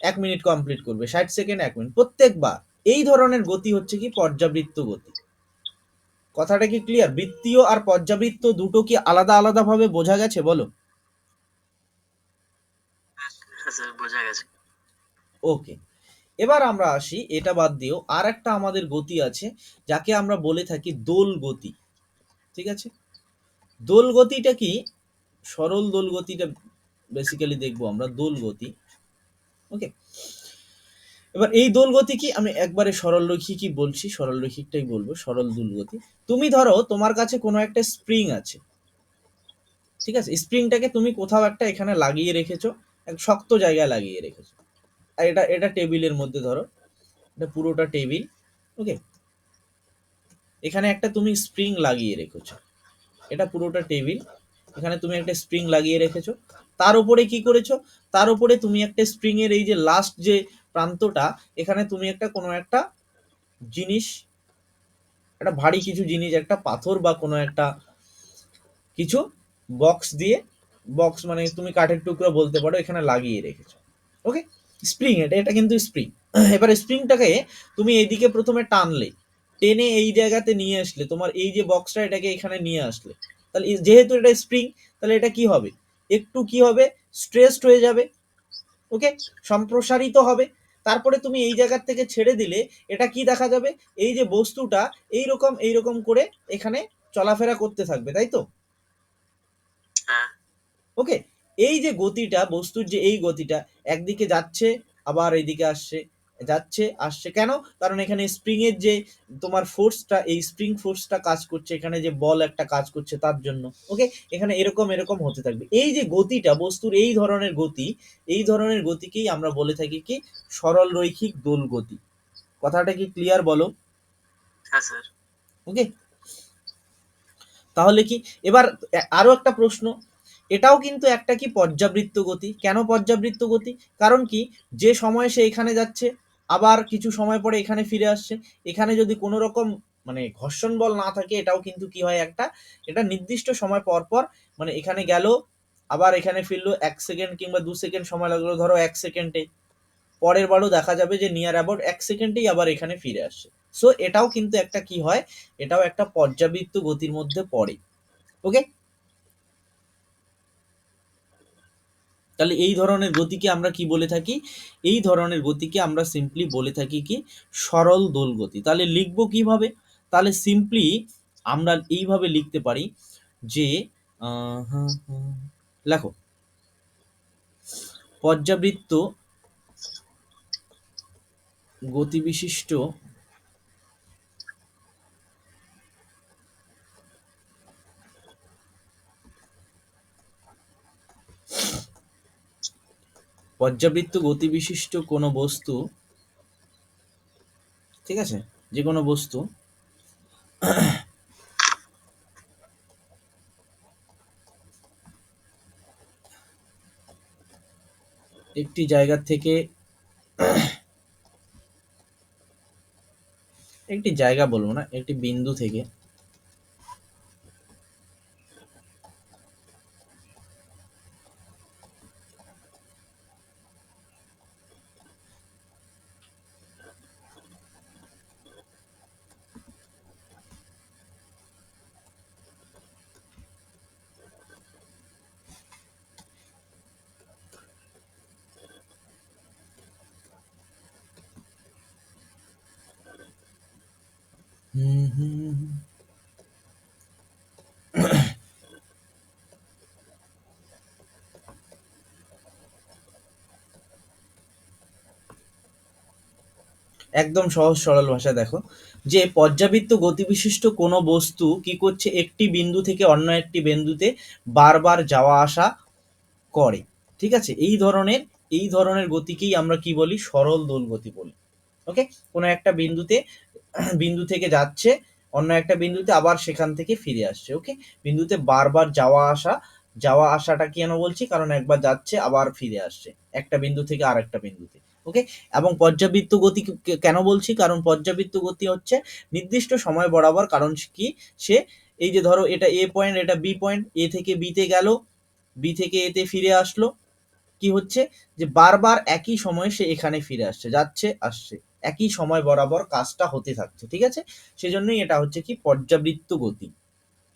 1 মিনিট কমপ্লিট করবে, 60 সেকেন্ড 1 মিনিট প্রত্যেকবার। এই ধরনের গতি হচ্ছে কি পর্যাবৃত্ত গতি। কথাটা কি ক্লিয়ার? বৃত্তীয় আর পর্যাবৃত্ত দুটো কি আলাদা আলাদা ভাবে বোঝা গেছে, বলো? হ্যাঁ স্যার বোঝা গেছে। ওকে, এবার আমরা আসি, এটা বাদ দিও, আর একটা আমাদের গতি আছে যাকে আমরা বলে থাকি দোল গতি। ঠিক আছে, দোল গতিটা কি, সরল দোল গতিটা বেসিক্যালি দেখবো আমরা, দোল গতি। ওকে, এবার এই দোল গতি কি, আমি একবারে সরল রৈখিকই বলছি, সরল রৈখিকটাই বলবো, সরল দোল গতি। তুমি ধরো তোমার কাছে কোনো একটা স্প্রিং আছে, ঠিক আছে, স্প্রিংটাকে তুমি কোথাও একটা এখানে লাগিয়ে রেখেছো, এক শক্ত জায়গায় লাগিয়ে রেখেছো। আর এটা এটা টেবিলের মধ্যে ধরো, এটা পুরোটা টেবিল। ওকে, এখানে একটা তুমি স্প্রিং লাগিয়ে রেখেছো, এটা পুরোটা টেবিল, এখানে তুমি একটা স্প্রিং লাগিয়ে রেখেছো। তার উপরে কি করেছো, তার উপরে তুমি একটা স্প্রিং এর এই যে লাস্ট যে প্রান্তটা, এখানে তুমি একটা কোনো একটা জিনিস, একটা ভারী কিছু জিনিস, একটা পাথর বা কোনো একটা কিছু বক্স দিয়ে, বক্স মানে তুমি কাঠের টুকরো বলতে পারো, এখানে লাগিয়ে রেখেছো। ওকে, স্প্রিং, এটা এটা কিন্তু স্প্রিং। এবার স্প্রিংটাকে তুমি এইদিকে প্রথমে টানলে, টেনে এই জায়গাতে নিয়ে আসলে, তোমার এই যে বক্সটা এটাকে এখানে নিয়ে আসলে, তাহলে যেহেতু এটা স্প্রিং, তাহলে এটা কি হবে, একটু কি হবে, স্ট্রেসড হয়ে যাবে। ওকে, সম্প্রসারিত হবে। তারপরে তুমি এই জায়গার থেকে ছেড়ে দিলে, এটা কি দেখা যাবে, এই যে বস্তুটা এইরকম এইরকম করে এখানে চলাফেরা করতে থাকবে, তাই তো? হ্যাঁ ওকে, এই যে গতিটা, বস্তুর যে এই গতিটা, একদিকে যাচ্ছে আবার এইদিকে আসছে, যাচ্ছে আসছে, কেন? কারণ এখানে স্প্রিং এর যে তোমার ফোর্সটা, এই স্প্রিং ফোর্সটা কাজ করছে, এখানে যে বল একটা কাজ করছে তার জন্য। ওকে, এখানে এরকম এরকম হতে থাকবে। এই যে গতিটা, বস্তুর এই ধরনের গতি, এই ধরনের গতিকেই আমরা বলে থাকি কি, সরল রৈখিক দোল গতি। কথাটা কি ক্লিয়ার, বলো? হ্যাঁ স্যার। ওকে, তাহলে কি, এবার আরো একটা প্রশ্ন, এটাও কিন্তু একটা কি পর্যাবৃত্ত গতি। কেন পর্যাবৃত্ত গতি? কারণ কি, যে সময় সে এখানে যাচ্ছে, আবার কিছু সময় পরে এখানে ফিরে আসছে, এখানে যদি কোনো রকম মানে ঘর্ষণ বল না থাকে, এটাও কিন্তু কি হয় একটা, এটা নির্দিষ্ট সময় পর পর, মানে এখানে গেল, আবার এখানে ফিরলো 1 সেকেন্ড কিংবা 2 সেকেন্ড সময় লাগলো, ধরো 1 সেকেন্ডে, পরের বারও দেখা যাবে যে নিয়ার অ্যাবাউট 1 সেকেন্ডেই আবার এখানে ফিরে আসছে। সো এটাও কিন্তু একটা কি হয়, এটাও একটা পর্যাবৃত্ত গতির মধ্যে পড়ে। ওকে, তাহলে এই ধরনের গতিকে আমরা কি বলে থাকি, এই ধরনের গতিকে আমরা সিম্পলি বলে থাকি কি, সরল দোল গতি। তাহলে লিখবো কিভাবে, তাহলে সিম্পলি আমরা এইভাবে লিখতে পারি যে লেখো, পর্যাবৃত্ত গতিবিশিষ্ট পর্যাবৃত্ত গতিবিশিষ্ট কোনো বস্তু, ঠিক আছে, যে কোনো বস্তু একটি জায়গা থেকে, একটি জায়গা বলবো না, একটি বিন্দু থেকে একদম সহজ সরল ভাষা দেখো, যে পর্যাবৃত্ত গতিবিশিষ্ট কোনো বস্তু কি করছে, একটি বিন্দু থেকে অন্য একটি বিন্দুতে বারবার যাওয়া আসা করে, ঠিক আছে, এই ধরনের গতিকেই আমরা কি বলি, সরল দোল গতি বলি। ওকে, কোনো একটা বিন্দুতে, বিন্দু থেকে যাচ্ছে অন্য একটা বিন্দুতে, আবার সেখান থেকে ফিরে আসছে। ওকে, বিন্দুতে বারবার যাওয়া আসা, যাওয়া আসাটা কেন বলছি, কারণ একবার যাচ্ছে আবার ফিরে আসছে একটা বিন্দু থেকে আর একটা বিন্দুতে। ওকে, এবং পর্যাবৃত্ত গতি কেন বলছি, কারণ পর্যাবৃত্ত গতি হচ্ছে নির্দিষ্ট সময় বরাবর, কারণ কি, সে এই যে ধরো এটা এ পয়েন্ট, এটা বি পয়েন্ট, এ থেকে বিতে গেল, বি থেকে এতে ফিরে আসলো, কি হচ্ছে, যে বারবার একই সময়ে সে এখানে ফিরে আসছে, যাচ্ছে আসছে, একই সময় বরাবর কাজটা হতে থাকছে, ঠিক আছে, সেজন্যই এটা হচ্ছে কি পর্যাবৃত্ত গতি।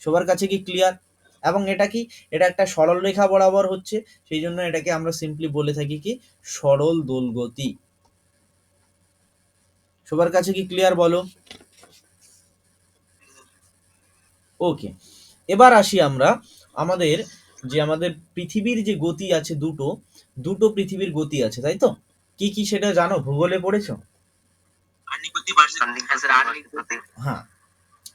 সবার কাছে কি ক্লিয়ার? এবং এটা কি, এটা একটা সরল রেখা বরাবর হচ্ছে, সেই জন্য এটাকে আমরা সিম্পলি বলে থাকি কি, সরল দোল গতি। সবার কাছে কি ক্লিয়ার বলো? ওকে, এবার আসি আমরা আমাদের, যে আমাদের পৃথিবীর যে গতি আছে, দুটো দুটো পৃথিবীর গতি আছে, তাই তো? কি কি সেটা জানো, ভূগোলে পড়েছো? আহ্নিক গতি বার্ষিক গতি। হ্যাঁ স্যার, আহ্নিক গতি। হ্যাঁ,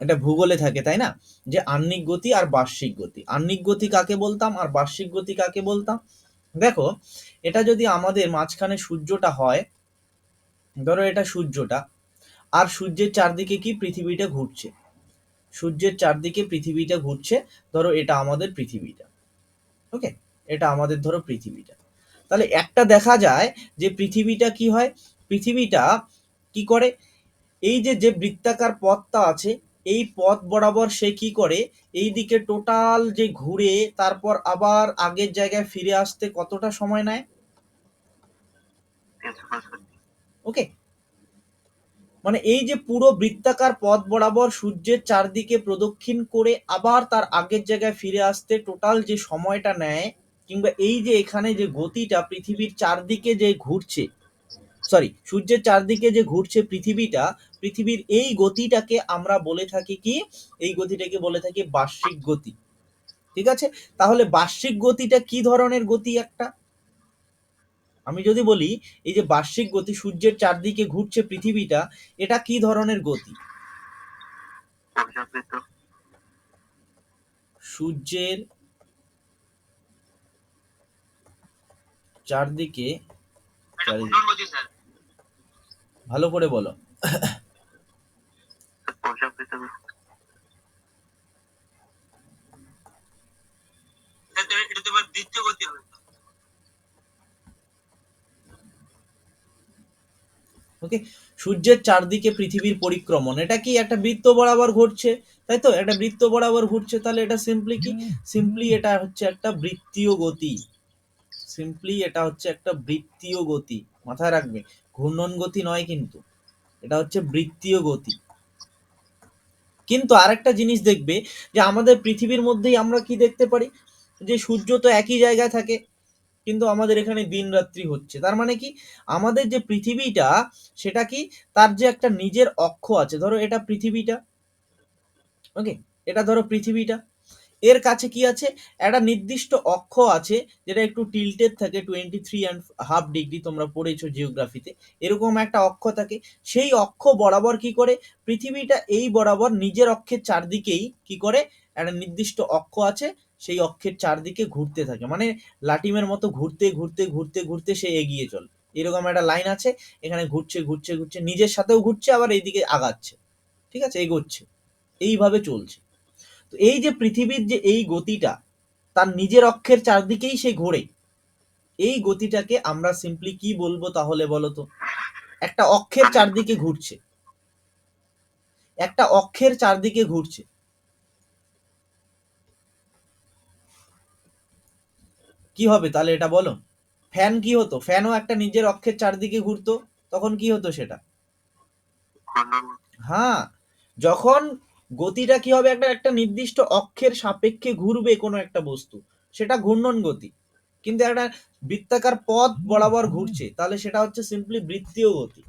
এটা ভূগোলে থাকে তাই না, যে আহ্নিক গতি আর বার্ষিক গতি, আহ্নিক গতি কাকে বলতাম আর বার্ষিক গতি কাকে বলতাম। দেখো, এটা যদি আমাদের মাঝখানে সূর্যটা হয়, ধরো এটা সূর্যটা, আর সূর্যের চারদিকে কি পৃথিবীটা ঘুরছে, সূর্যের চারদিকে পৃথিবীটা ঘুরছে, ধরো এটা আমাদের পৃথিবীটা। ওকে, এটা আমাদের ধরো পৃথিবীটা, তাহলে একটা দেখা যায় যে পৃথিবীটা কি হয়, পৃথিবীটা কি করে, এই যে যে বৃত্তাকার পথটা আছে, এই পথ বরাবর সে কি করে, এই দিকে টোটাল যে ঘুরে তারপর আবার আগের জায়গায় ফিরে আসতে কতটা সময় নেয়? 365। ওকে, মানে এই যে পুরো বৃত্তাকার পথ বরাবর সূর্যের চারদিকে প্রদক্ষিণ করে আবার তার আগের জায়গায় ফিরে আসতে টোটাল যে সময়টা নেয়, কিংবা এই যে এখানে যে গতিটা পৃথিবীর চারদিকে যে ঘুরছে, সরি, সূর্যের চারদিকে যে ঘুরছে পৃথিবীটা, পৃথিবীর এই গতিটাকে আমরা বলে থাকি কি, এই গতিটাকে বলে থাকি বার্ষিক গতি। ঠিক আছে, তাহলে বার্ষিক গতিটা কি ধরনের গতি একটা, আমি যদি বলি এই যে বার্ষিক গতি, সূর্যের চারদিকে ঘুরছে পৃথিবীটা, এটা কি ধরনের গতি? পর্যাবৃত্ত। সূর্যের চারদিকে, এটা ঘূর্ণন গতি স্যার। ভালো করে বলো। পর্যাবৃত্ত। এটা তো এবার দ্বিতীয় গতি হবে। ওকে, সূর্যের চারদিকে পৃথিবীর পরিক্রমণ, এটা কি একটা বৃত্ত বরাবর ঘটছে, তাই তো, একটা বৃত্ত বরাবর ঘুরছে, তাহলে এটা সিম্পলি কি, সিম্পলি এটা হচ্ছে একটা বৃত্তীয় গতি, সিম্পলি এটা হচ্ছে একটা বৃত্তীয় গতি, মাথায় রাখবে, ঘূর্ণন গতি নয় কিন্তু, এটা হচ্ছে বৃত্তীয় গতি। কিন্তু আরেকটা জিনিস দেখবে যে আমাদের পৃথিবীর মধ্যেই আমরা কি দেখতে পারি, যে সূর্য তো একই জায়গায় থাকে, কিন্তু আমাদের এখানে দিন রাত্রি হচ্ছে, তার মানে কি, আমাদের যে পৃথিবীটা, সেটা কি, তার যে একটা নিজের অক্ষ আছে, ধরো এটা পৃথিবীটা, ওকে, এটা ধরো পৃথিবীটা, এর কাছে কি আছে, একটা নির্দিষ্ট অক্ষ আছে, যেটা একটু টিল্টেড থাকে, 23.5 ডিগ্রি, তোমরা পড়েছো জিওগ্রাফিতে, এরকম একটা অক্ষ থাকে, সেই অক্ষ বরাবর কি করে, পৃথিবীটা এই বরাবর নিজের অক্ষের চারদিকেই কি করে, একটা নির্দিষ্ট অক্ষ আছে, সেই অক্ষের চারদিকে ঘুরতে থাকে, মানে লাটিমের মতো ঘুরতে ঘুরতে ঘুরতে ঘুরতে সে এগিয়ে চলে, এরকম একটা লাইন আছে, এখানে ঘুরছে ঘুরছে ঘুরছে, নিজের সাথেও ঘুরছে, আবার এইদিকে আগাচ্ছে, ঠিক আছে, এগোচ্ছে, এইভাবে চলছে। তো এই যে পৃথিবীর যে এই গতিটা, তার নিজের অক্ষের চারদিকেই সে ঘোরে, এই গতিটাকে আমরা সিম্পলি কি বলবো তাহলে বলো তো, একটা অক্ষের চারদিকে ঘুরছে, একটা অক্ষের চারদিকে ঘুরছে, কি হবে তাহলে এটা বলো। ফ্যান কি হতো, ফ্যানও একটা নিজের অক্ষের চারদিকে ঘুরতো, তখন কি হতো সেটা, হ্যাঁ, যখন গতিটা কি হবে, একটা একটা নির্দিষ্ট অক্ষের সাপেক্ষে ঘুরবে কোনো একটা বস্তু, সেটা ঘূর্ণন গতি, কিন্তু একটা বৃত্তাকার পথ বরাবর ঘুরছে, তাহলে সেটা হচ্ছে সিম্পলি বৃত্তীয় গতি।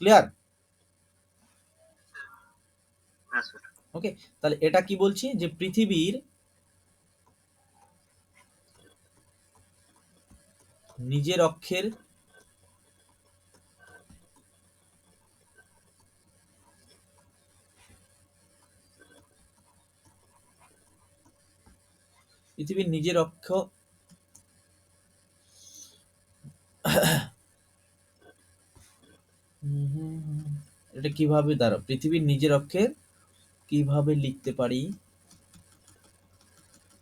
ক্লিয়ার? ওকে, তাহলে এটা কি বলছি, যে পৃথিবীর নিজের অক্ষের পৃথিবীর নিজের অক্ষ, এটা কিভাবে দাঁড়া, পৃথিবীর নিজের অক্ষের কিভাবে লিখতে পারি,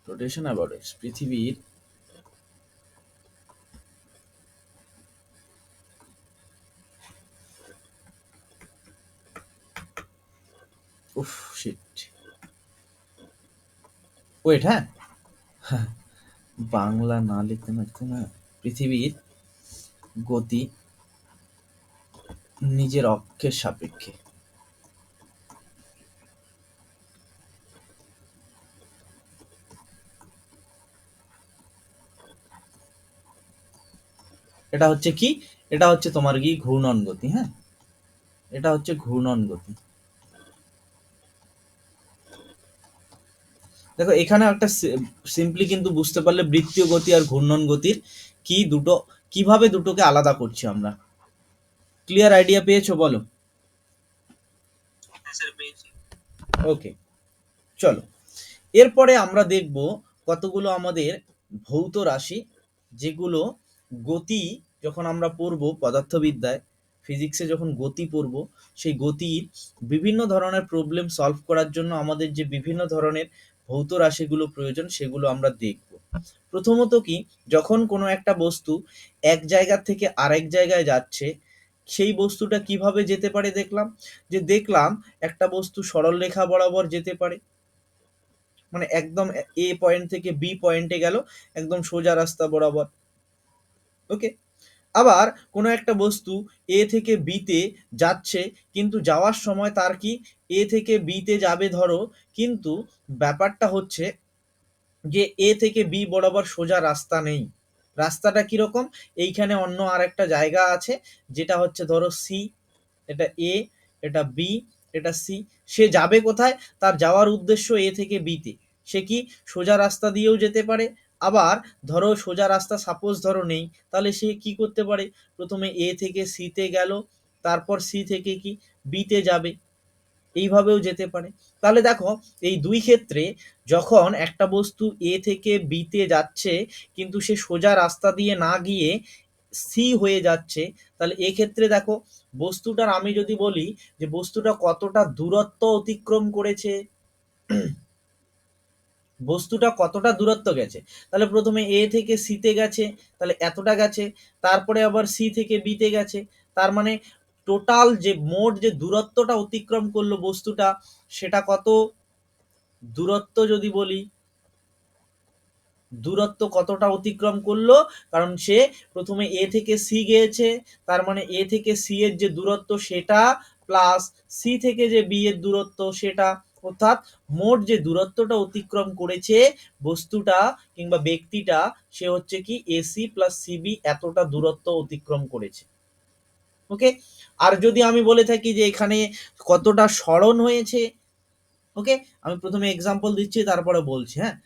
রোটেশন অ্যাবাউট এক্স, পৃথিবীর, উফ শিট, ওয়েট, হ্যাঁ, বাংলা না লিখতে না লিখতে না, পৃথিবীর গতি নিজের অক্ষের সাপেক্ষে, এটা হচ্ছে কি, এটা হচ্ছে তোমার কি ঘূর্ণন গতি, হ্যাঁ, এটা হচ্ছে ঘূর্ণন গতি। দেখো এখানে একটা সিম্পলি কিন্তু বুঝতে পারলে বৃত্তীয় গতি আর ঘূর্ণন গতির কি দুটো, কিভাবে দুটোকে আলাদা করছি আমরা, ক্লিয়ার আইডিয়া পেয়েছো বলো। ওকে, চলো, এরপরে আমরা দেখব কতগুলো আমাদের ভৌত রাশি, যেগুলো গতি, যখন আমরা পড়বো পদার্থবিদ্যায়, ফিজিক্সে যখন গতি পড়বো, সেই গতির বিভিন্ন ধরনের প্রবলেম সলভ করার জন্য আমাদের যে বিভিন্ন ধরনের ভৌত রাশিগুলো প্রয়োজন, সেগুলো আমরা দেখব। প্রথমত কি, যখন কোনো একটা বস্তু এক জায়গা থেকে আরেক জায়গায় যাচ্ছে, সেই বস্তুটা কিভাবে যেতে পারে দেখলাম, যে দেখলাম একটা বস্তু সরল রেখা বরাবর যেতে পারে, মানে একদম এ পয়েন্ট থেকে বি পয়েন্টে গেল, একদম সোজা রাস্তা বরাবর, ওকে। আবার কোনো একটা বস্তু এ থেকে বিতে যাচ্ছে, কিন্তু যাওয়ার সময় তার কি, এ থেকে বিতে যাবে ধরো, কিন্তু ব্যাপারটা হচ্ছে যে এ থেকে বি বরাবর সোজা রাস্তা নেই, রাস্তাটা কিরকম, এইখানে অন্য আর একটা জায়গা আছে, যেটা হচ্ছে ধরো সি, এটা এ, এটা বি, এটা সি, সে যাবে কোথায়, তার যাওয়ার উদ্দেশ্য এ থেকে বিতে, সে কি সোজা রাস্তা দিয়েও যেতে পারে, আবার ধরো সোজা রাস্তা সাপোজ ধরো নেই, তাহলে সে কি করতে পারে, প্রথমে এ থেকে সিতে গেল, তারপর সি থেকে কি বিতে যাবে, এইভাবেও যেতে পারে। তাহলে দেখো, এই দুই ক্ষেত্রে যখন একটা বস্তু এ থেকে বিতে যাচ্ছে, কিন্তু সে সোজা রাস্তা দিয়ে না গিয়ে সি হয়ে যাচ্ছে, তাহলে এক্ষেত্রে দেখো, বস্তুটার আমি যদি বলি যে বস্তুটা কতটা দূরত্ব অতিক্রম করেছে, বস্তুটা কতটা দূরত্ব গেছে, তাহলে প্রথমে এ থেকে সিতে গেছে, তাহলে এতটা গেছে, তারপরে আবার সি থেকে বিতে গেছে, তার মানে টোটাল যে মোট যে দূরত্বটা অতিক্রম করলো বস্তুটা, সেটা কত দূরত্ব যদি বলি, দূরত্ব কতটা অতিক্রম করলো, কারণ সে প্রথমে এ থেকে সি গিয়েছে, তার মানে এ থেকে সি এর যে দূরত্ব সেটা প্লাস সি থেকে যে বি এর দূরত্ব সেটা, অর্থাৎ মোট যে দূরত্বটা অতিক্রম করেছে বস্তুটা কিংবা ব্যক্তিটা, সে হচ্ছে কি এসি প্লাস সিবি এতটা দূরত্ব অতিক্রম করেছে। ওকে, আর যদি আমি বলে থাকি যে এখানে কতটা সরণ হয়েছে, ওকে, আমি প্রথমে এক্সাম্পল দিচ্ছি তারপরে বলছি, হ্যাঁ।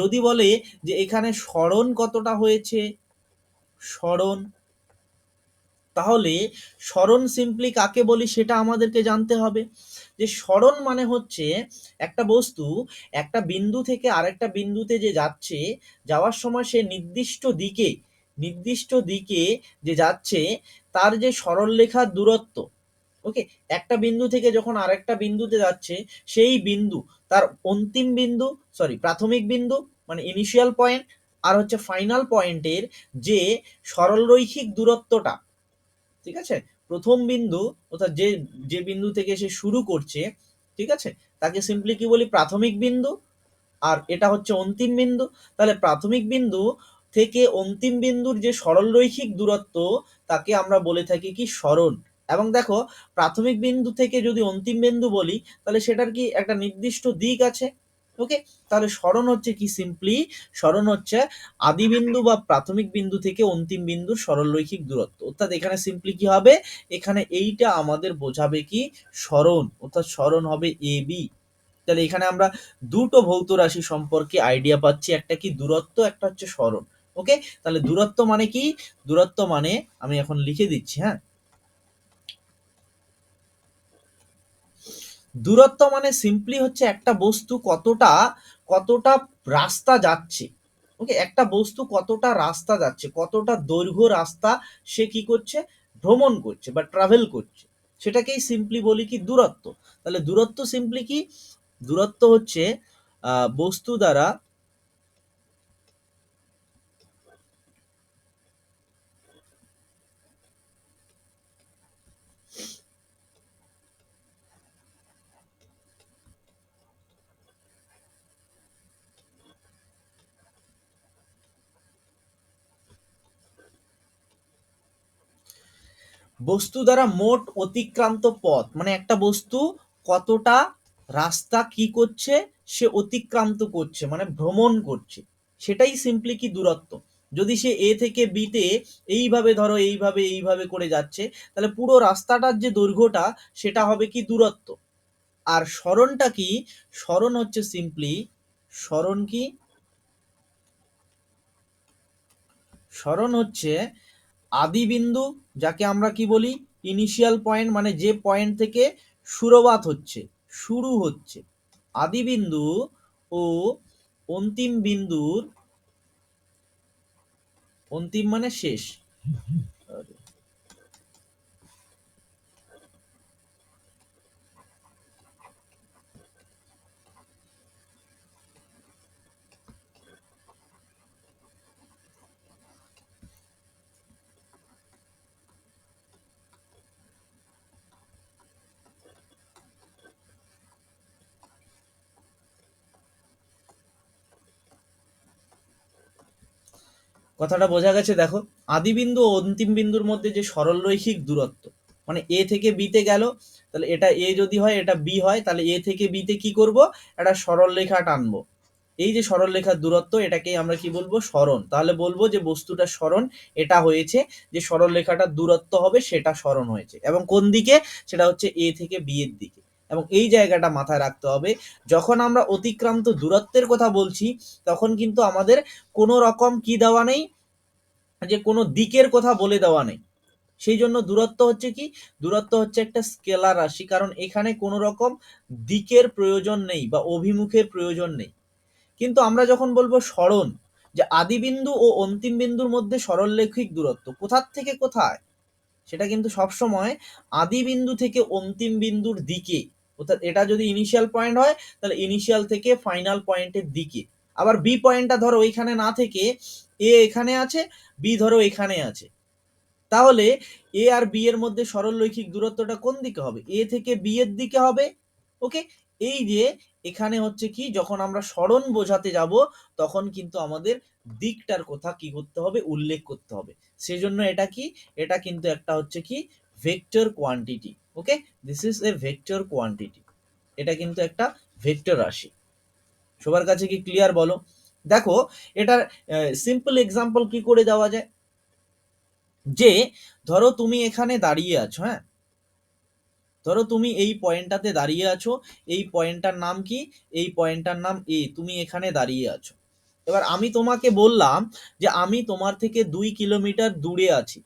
যদি বলে যে এখানে সরণ কতটা হয়েছে, সরণ, তাহলে সরণ সিম্পলি কাকে বলি সেটা আমাদেরকে জানতে হবে। যে সরণ মানে হচ্ছে একটা বস্তু একটা বিন্দু থেকে আরেকটা বিন্দুতে যে যাচ্ছে, যাওয়ার সময় সে নির্দিষ্ট দিকে যে যাচ্ছে, তার যে সরলরেখার দূরত্ব, ওকে, একটা বিন্দু থেকে যখন আরেকটা বিন্দুতে যাচ্ছে, সেই বিন্দু তার অন্তিম বিন্দু, প্রাথমিক বিন্দু মানে ইনিশিয়াল পয়েন্ট, আর হচ্ছে ফাইনাল পয়েন্টের যে সরলরৈখিক দূরত্বটা, ঠিক আছে, প্রথম বিন্দু অর্থাৎ যে যে বিন্দু থেকে সে শুরু করছে, ঠিক আছে, তাকে সিম্পলি কি বলি প্রাথমিক বিন্দু, আর এটা হচ্ছে অন্তিম বিন্দু। তাহলে প্রাথমিক বিন্দু থেকে অন্তিম বিন্দুর যে সরলরৈখিক দূরত্ব, তাকে আমরা বলে থাকি কি সরণ। এবং দেখো, প্রাথমিক বিন্দু থেকে যদি অন্তিম বিন্দু বলি, তাহলে সেটার কি একটা নির্দিষ্ট দিক আছে। ওকে, তাহলে সরণ হচ্ছে কি, সিম্পলি সরণ হচ্ছে আদি বিন্দু বা প্রাথমিক বিন্দু থেকে অন্তিম বিন্দুর সরলরৈখিক দূরত্ব। অর্থাৎ এখানে সিম্পলি কি হবে, এখানে এইটা আমাদের বোঝাবে কি সরণ, অর্থাৎ সরণ হবে এ বি। তাহলে এখানে আমরা দুটো ভৌত রাশি সম্পর্কে আইডিয়া পাচ্ছি, একটা কি দূরত্ব, একটা হচ্ছে সরণ। ওকে, তাহলে দূরত্ব মানে কি, দূরত্ব মানে আমি এখন লিখে দিচ্ছি, হ্যাঁ, দূরত্ব মানে সিম্পলি হচ্ছে একটা বস্তু কতটা কতটা রাস্তা যাচ্ছে। ওকে, একটা বস্তু কতটা রাস্তা যাচ্ছে, কতটা দৈর্ঘ্য রাস্তা সে কি করছে, ভ্রমণ করছে বা ট্রাভেল করছে, সেটাকেই সিম্পলি বলি কি দূরত্ব। তাহলে দূরত্ব সিম্পলি কি, দূরত্ব হচ্ছে বস্তু দ্বারা বস্তু দ্বারা মোট অতিক্রান্ত পথ, মানে একটা বস্তু কতটা রাস্তা কি করছে, সে অতিক্রান্ত করছে মানে ভ্রমণ করছে, সেটাই সিম্পলি কি দূরত্ব। যদি সে এ থেকে বিতে এইভাবে ধরো এইভাবে এইভাবে করে যাচ্ছে, তাহলে পুরো রাস্তাটার যে দৈর্ঘ্যটা সেটা হবে কি দূরত্ব। আর সরণটা কি, সরণ হচ্ছে সিম্পলি, সরণ কি, সরণ হচ্ছে আদি বিন্দু, যাকে আমরা কি বলি ইনিশিয়াল পয়েন্ট, মানে যে পয়েন্ট থেকে শুরু হচ্ছে আদি বিন্দু ও অন্তিম বিন্দুর, অন্তিম মানে শেষ, কথাটা বোঝা গেছে। দেখো, আদি বিন্দু ও অন্তিম বিন্দুর মধ্যে যে সরলরৈখিক দূরত্ব, মানে এ থেকে বিতে গেল, তাহলে এটা এ যদি হয় এটা বি হয়, তাহলে এ থেকে বিতে কি করব, একটা সরল রেখা টানবো। এই যে সরল রেখার দূরত্ব, এটাকেই আমরা কি বলবো সরণ। তাহলে বলবো যে বস্তুটা সরণ, এটা হয়েছে যে সরল রেখাটার দূরত্ব হবে সেটা সরণ হয়েছে, এবং কোন দিকে, সেটা হচ্ছে এ থেকে বি এর দিকে। এবং এই জায়গাটা মাথায় রাখতে হবে, যখন আমরা অতিক্রান্ত দূরত্বের কথা বলছি, তখন কিন্তু আমাদের কোনো রকম কি দেওয়া নেই, যে কোনো দিকের কথা বলে দেওয়া নেই। সেই জন্য দূরত্ব হচ্ছে কি, দূরত্ব হচ্ছে একটা স্কেলার রাশি, কারণ এখানে কোনো রকম দিকের প্রয়োজন নেই বা অভিমুখের প্রয়োজন নেই। কিন্তু আমরা যখন বলবো সরণ, যে আদি বিন্দু ও অন্তিম বিন্দুর মধ্যে সরলরৈখিক দূরত্ব কোথার থেকে কোথায়, সেটা কিন্তু সবসময় আদি বিন্দু থেকে অন্তিম বিন্দুর দিকে। অর্থাৎ এটা যদি ইনিশিয়াল পয়েন্ট হয়, তাহলে ইনিশিয়াল থেকে ফাইনাল পয়েন্টের দিকে। আবার বি পয়েন্টটা ধরো ওইখানে না থেকে এ এখানে আছে, বি ধরো এখানে আছে, তাহলে এ আর বি এর মধ্যে সরলরৈখিক দূরত্বটা কোন দিকে হবে? এ থেকে বি এর দিকে হবে। ওকে, এই যে এখানে হচ্ছে কি, যখন আমরা সরণ বোঝাতে যাব তখন কিন্তু আমাদের দিকটার কথা কি করতে হবে, উল্লেখ করতে হবে। সেজন্য এটা কি, এটা কিন্তু একটা হচ্ছে কি vector quantity. Okay, this is a vector quantity, এটা কিন্তু একটা ভেক্টর রাশি। সবার কাছে কি ক্লিয়ার বলো? দেখো এটার সিম্পল এক্সাম্পল কি করে দেওয়া যায়, যে ধরো তুমি এখানে দাঁড়িয়ে আছো, হ্যাঁ, ধরো তুমি এই পয়েন্টটাতে দাঁড়িয়ে আছো, এই পয়েন্টটার নাম কি, এই পয়েন্টটার নাম এ, তুমি এখানে দাঁড়িয়ে আছো। এবার আমি তোমাকে বললাম যে আমি তোমার থেকে 2 কিলোমিটার দূরে আছি,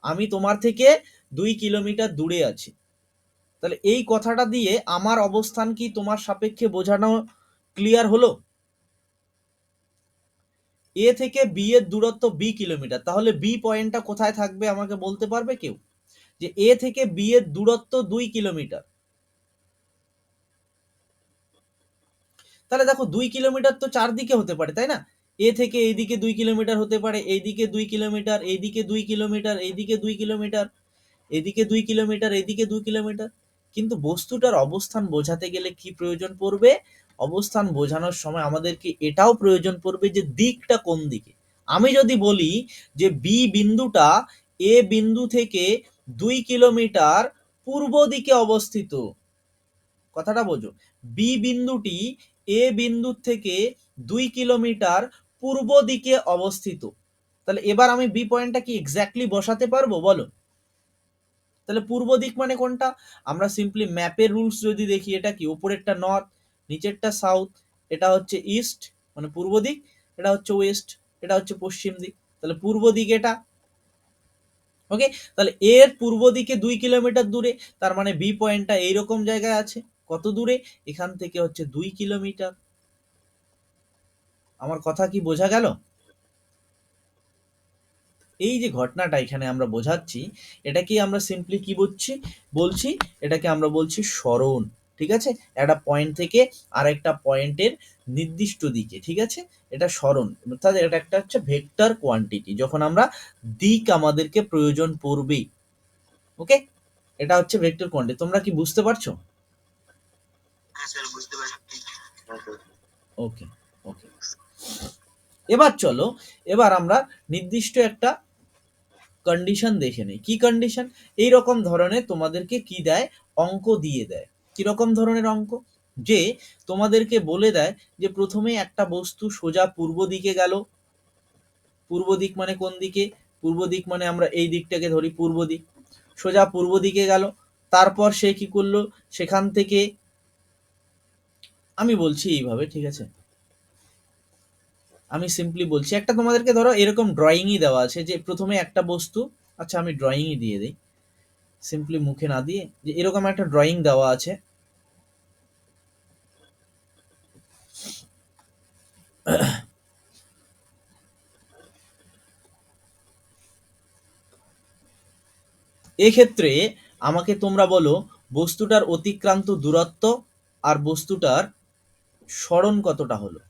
আমি তোমার থেকে 2 কিলোমিটার দূরে আছি। তাহলে এই কথাটা দিয়ে আমার অবস্থান কি তোমার সাপেক্ষে বোঝানো ক্লিয়ার হলো? এ থেকে বি এর দূরত্ব 2 কিলোমিটার, তাহলে বি পয়েন্টটা কোথায় থাকবে আমাকে বলতে পারবে কেউ? যে এ থেকে বি এর দূরত্ব 2 কিলোমিটার, তাহলে দেখো 2 কিলোমিটার তো চারদিকে হতে পারে, তাই না? এ থেকে এইদিকে 2 কিলোমিটার হতে পারে, এইদিকে 2 কিলোমিটার, এইদিকে 2 কিলোমিটার, এইদিকে 2 কিলোমিটার, এদিকে 2 কিলোমিটার, এদিকে 2 কিলোমিটার। কিন্তু বস্তুটার অবস্থান বোঝাতে গেলে কি প্রয়োজন পড়বে? অবস্থান বোঝানোর সময় আমাদেরকে এটাও প্রয়োজন পড়বে যে দিকটা কোন দিকে। আমি যদি বলি যে বি বিন্দুটা এ বিন্দু থেকে 2 কিলোমিটার পূর্ব দিকে অবস্থিত, কথাটা বোঝো, বি বিন্দুটি এ বিন্দুর থেকে 2 কিলোমিটার পূর্ব দিকে অবস্থিত, তাহলে এবার আমি বি পয়েন্টটা কি এক্স্যাক্টলি বসাতে পারবো বলো? তাহলে পূর্ব দিক মানে কোনটা? আমরা সিম্পলি ম্যাপের রুলস যদি দেখি, এটা কি, উপরেরটা নর্থ, নিচেরটা সাউথ, এটা হচ্ছে ইস্ট মানে পূর্ব দিক, এটা হচ্ছে ওয়েস্ট, এটা হচ্ছে পশ্চিম দিক, তাহলে পূর্ব দিক এটা। ওকে, তাহলে এর পূর্ব দিকে 2 কিলোমিটার দূরে, তার মানে বি পয়েন্টটা এইরকম জায়গায় আছে। কত দূরে? এখান থেকে হচ্ছে 2 কিলোমিটার। আমার কথা কি বোঝা গেল? এই যে ঘটনাটা এখানে আমরা বোঝাচ্ছি, এটাকে আমরা সিম্পলি কি বলছি, এটাকে আমরা বলছি সরণ। ঠিক আছে, একটা পয়েন্ট থেকে আরেকটা পয়েন্টের নির্দিষ্ট দিকে, ঠিক আছে, এটা সরণ, অর্থাৎ এটা একটা হচ্ছে ভেক্টর কোয়ান্টিটি, যখন আমরা দিক আমাদেরকে প্রয়োজন পড়বে। ওকে, এটা হচ্ছে ভেক্টর কোয়ান্টিটি। তোমরা কি বুঝতে পারছো? হ্যাঁ স্যার, বুঝতে পারছি। ওকে, ওকে। এবার চলো, এবার আমরা নির্দিষ্ট একটা কন্ডিশন দেখে নেই। কি কন্ডিশন? এই রকম ধরনের তোমাদেরকে কি দেয়, অঙ্ক দিয়ে দেয়। কি রকম ধরনের অঙ্ক? যে তোমাদেরকে বলে দেয় যে প্রথমে একটা বস্তু সোজা পূর্ব দিকে গেল, পূর্ব দিক মানে কোন দিকে? পূর্ব দিক মানে আমরা এই দিকটাকে ধরি পূর্ব দিক, সোজা পূর্ব দিকে গেল, তারপর সে কি করলো, সেখান থেকে, আমি বলছি এইভাবে, ঠিক আছে, আমি সিম্পলি বলছি, একটা তোমাদেরকে ধরো এরকম ড্রয়িংই দেওয়া আছে যে প্রথমে একটা বস্তু, আচ্ছা আমি ড্রয়িংই দিয়ে দিই সিম্পলি মুখে না দিয়ে, যে এরকম একটা ড্রয়িং দেওয়া আছে, এক্ষেত্রে আমাকে তোমরা বলো বস্তুটার অতিক্রান্ত দূরত্ব আর বস্তুটার সরণ কতটা হলো,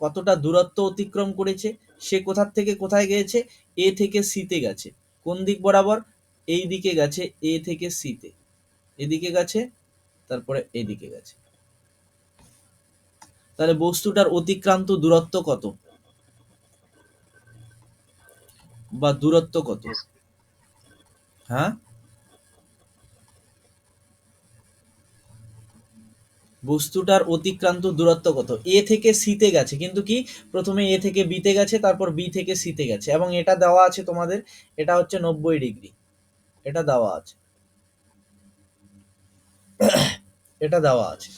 কতটা দূরত্ব অতিক্রম করেছে, সে কোথার থেকে কোথায় গিয়েছে, এ থেকে সিতে গেছে, কোন দিক বরাবর, এই দিকে গেছে, এ থেকে সিতে, এদিকে গেছে, তারপরে এদিকে গেছে। তাহলে বস্তুটার অতিক্রান্ত দূরত্ব কত বা দূরত্ব কত? হ্যাঁ, বস্তুটার অতিক্রান্ত দূরত্ব কত? এ থেকে সিতে গেছে, কিন্তু কি, প্রথমে এ থেকে বিতে গেছে, তারপর বি থেকে সিতে গেছে, এবং এটা দেওয়া আছে তোমাদের, এটা হচ্ছে 90 ডিগ্রি, এটা দেওয়া আছে, এটা দেওয়া আছে।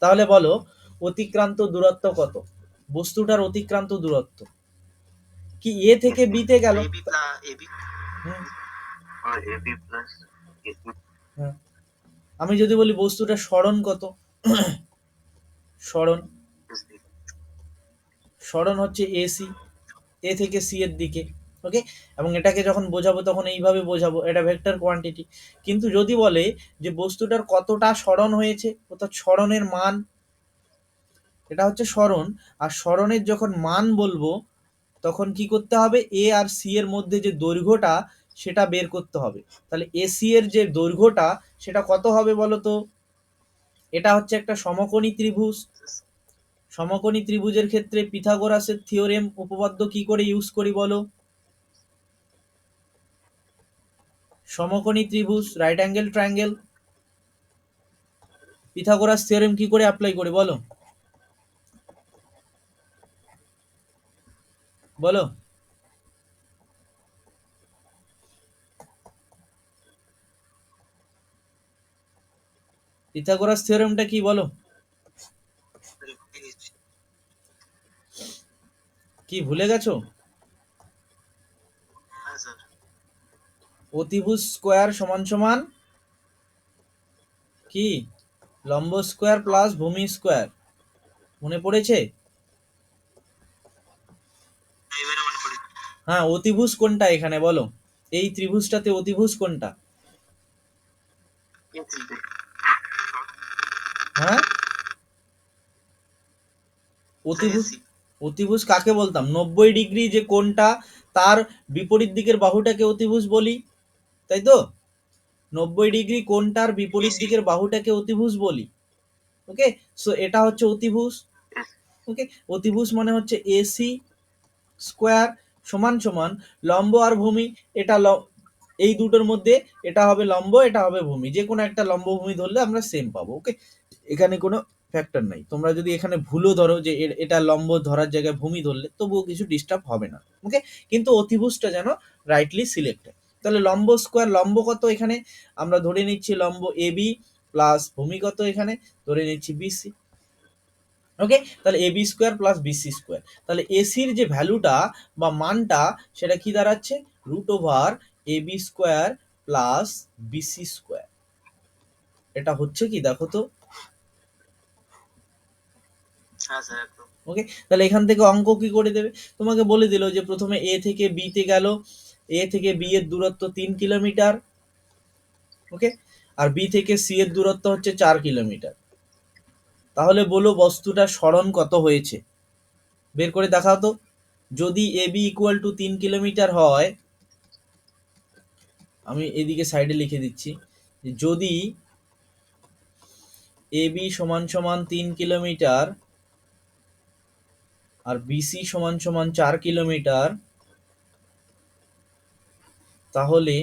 তাহলে বলো অতিক্রান্ত দূরত্ব কত, বস্তুটার অতিক্রান্ত দূরত্ব কি, এ থেকে বিতে গেল, এবি প্লাস এবি, হুম, এবি প্লাস এবি। হ্যাঁ। আমি যদি বলি বস্তুটার সরণ কত, সরণ, সরণ হচ্ছে এসি, এ থেকে সি এর দিকে। ওকে, এবং এটাকে যখন বোঝাবো তখন এইভাবে বোঝাবো, এটা ভেক্টর কোয়ান্টিটি। কিন্তু যদি বলে যে বস্তুটার কতটা সরণ হয়েছে, অর্থাৎ সরণের মান, এটা হচ্ছে সরণ, আর সরণের যখন মান বলবো তখন কি করতে হবে, এ আর সি এর মধ্যে যে দৈর্ঘ্যটা সেটা বের করতে হবে। তাহলে এসি এর যে দৈর্ঘ্যটা সেটা কত হবে বলো তো? এটা হচ্ছে একটা সমকোণী ত্রিভুজ। সমকোণী ত্রিভুজের ক্ষেত্রে পিথাগোরাসের থিওরেম উপপাদ্য কি করে ইউজ করি বলো? সমকোণী ত্রিভুজ, right angle triangle, Pythagoras theorem কি করে অ্যাপ্লাই করি বলো? বলো। পিথাগোরাস থিওরেমটা কি বলো? কি ভুলে গেছো? হ্যাঁ স্যার। অতিভুজ স্কোয়ার সমান সমান কি? লম্ব স্কোয়ার প্লাস ভূমি স্কোয়ার। মনে পড়েছে? এবারে মনে পড়ে। হ্যাঁ, অতিভুজ কোনটা এখানে বলো? এই ত্রিভুজটাতে অতিভুজ কোনটা? হ্যাঁ, অতিভুজ। এসি। অতিভুজ কাকে বলতাম? 90 ডিগ্রি যে কোনটা তার বিপরীত দিকের বাহুটাকে অতিভুজ বলি, তাই তো? 90 ডিগ্রি কোনটার বিপরীত এসি। দিকের বাহুটাকে অতিভুজ বলি। ওকে, সো এটা হচ্ছে অতিভুজ। ওকে, অতিভুজ মানে হচ্ছে এসি স্কোয়ার সমান সমান লম্ব আর ভূমি। এটা এই দুটোর মধ্যে এটা হবে লম্ব, এটা হবে ভূমি, যে কোনো একটা লম্ব ভূমি ধরলে আমরা সেম পাবো। ওকে, এখানে কোনো ফ্যাক্টর নাই। তোমরা যদি এখানে ভুলও ধরো যে এটা লম্ব ধরার জায়গায় ভূমি ধরলে তবুও কিছু ডিস্টার্ব হবে না। ওকে, কিন্তু অতিভুজটা যেন রাইটলি সিলেক্ট হয়। তাহলে লম্ব স্কোয়ার, লম্ব কত এখানে আমরা ধরে নিচ্ছি লম্ব এবি প্লাস ভূমি কত এখানে ধরে নিচ্ছি বিসি। ওকে, তাহলে AB square plus BC square. তাহলে এসির যে ভ্যালুটা বা মানটা সেটা কি দাঁড়াচ্ছে? Root over AB square plus BC square. এটা হচ্ছে কি দেখো তো? হ্যাঁ স্যার একদম। ওকে, তাহলে এখান থেকে অঙ্ক কি করে দেবে? তোমাকে বলে দিল যে প্রথমে এ থেকে বি তে গেল, এ থেকে বি এর দূরত্ব 3 কিলোমিটার। ওকে, আর বি থেকে সি এর দূরত্ব হচ্ছে 4 কিলোমিটার। তাহলে বলো বস্তুটার সরণ কত হয়েছে? বের করে দেখাও তো। যদি A B equal to 3 kilometre হয়, আমি এদিকে সাইডে লিখে দিচ্ছি, যদি এ বি সমান সমান 3 কিলোমিটার আর বিসি সমান সমান 4 কিলোমিটার, তাহলে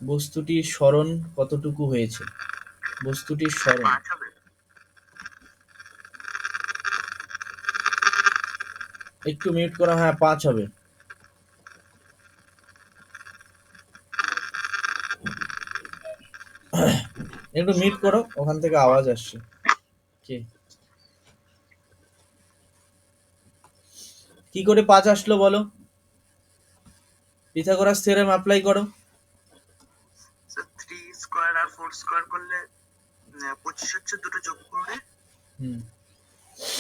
বস্তুটির সরণ কতটুকু হয়েছে? বস্তুটির সরণ 5 হবে। একটু মিউট করা, হ্যাঁ 5 হবে। একটু মিউট করো, ওখান থেকে আওয়াজ আসছে। কি কি করে 5 আসলো বলো? পিথাগোরাস থিওরেম অ্যাপ্লাই করো। স্যার 3 স্কোয়ার আর 4 স্কোয়ার করলে 25 হচ্ছে, দুটো যোগ করে হুম,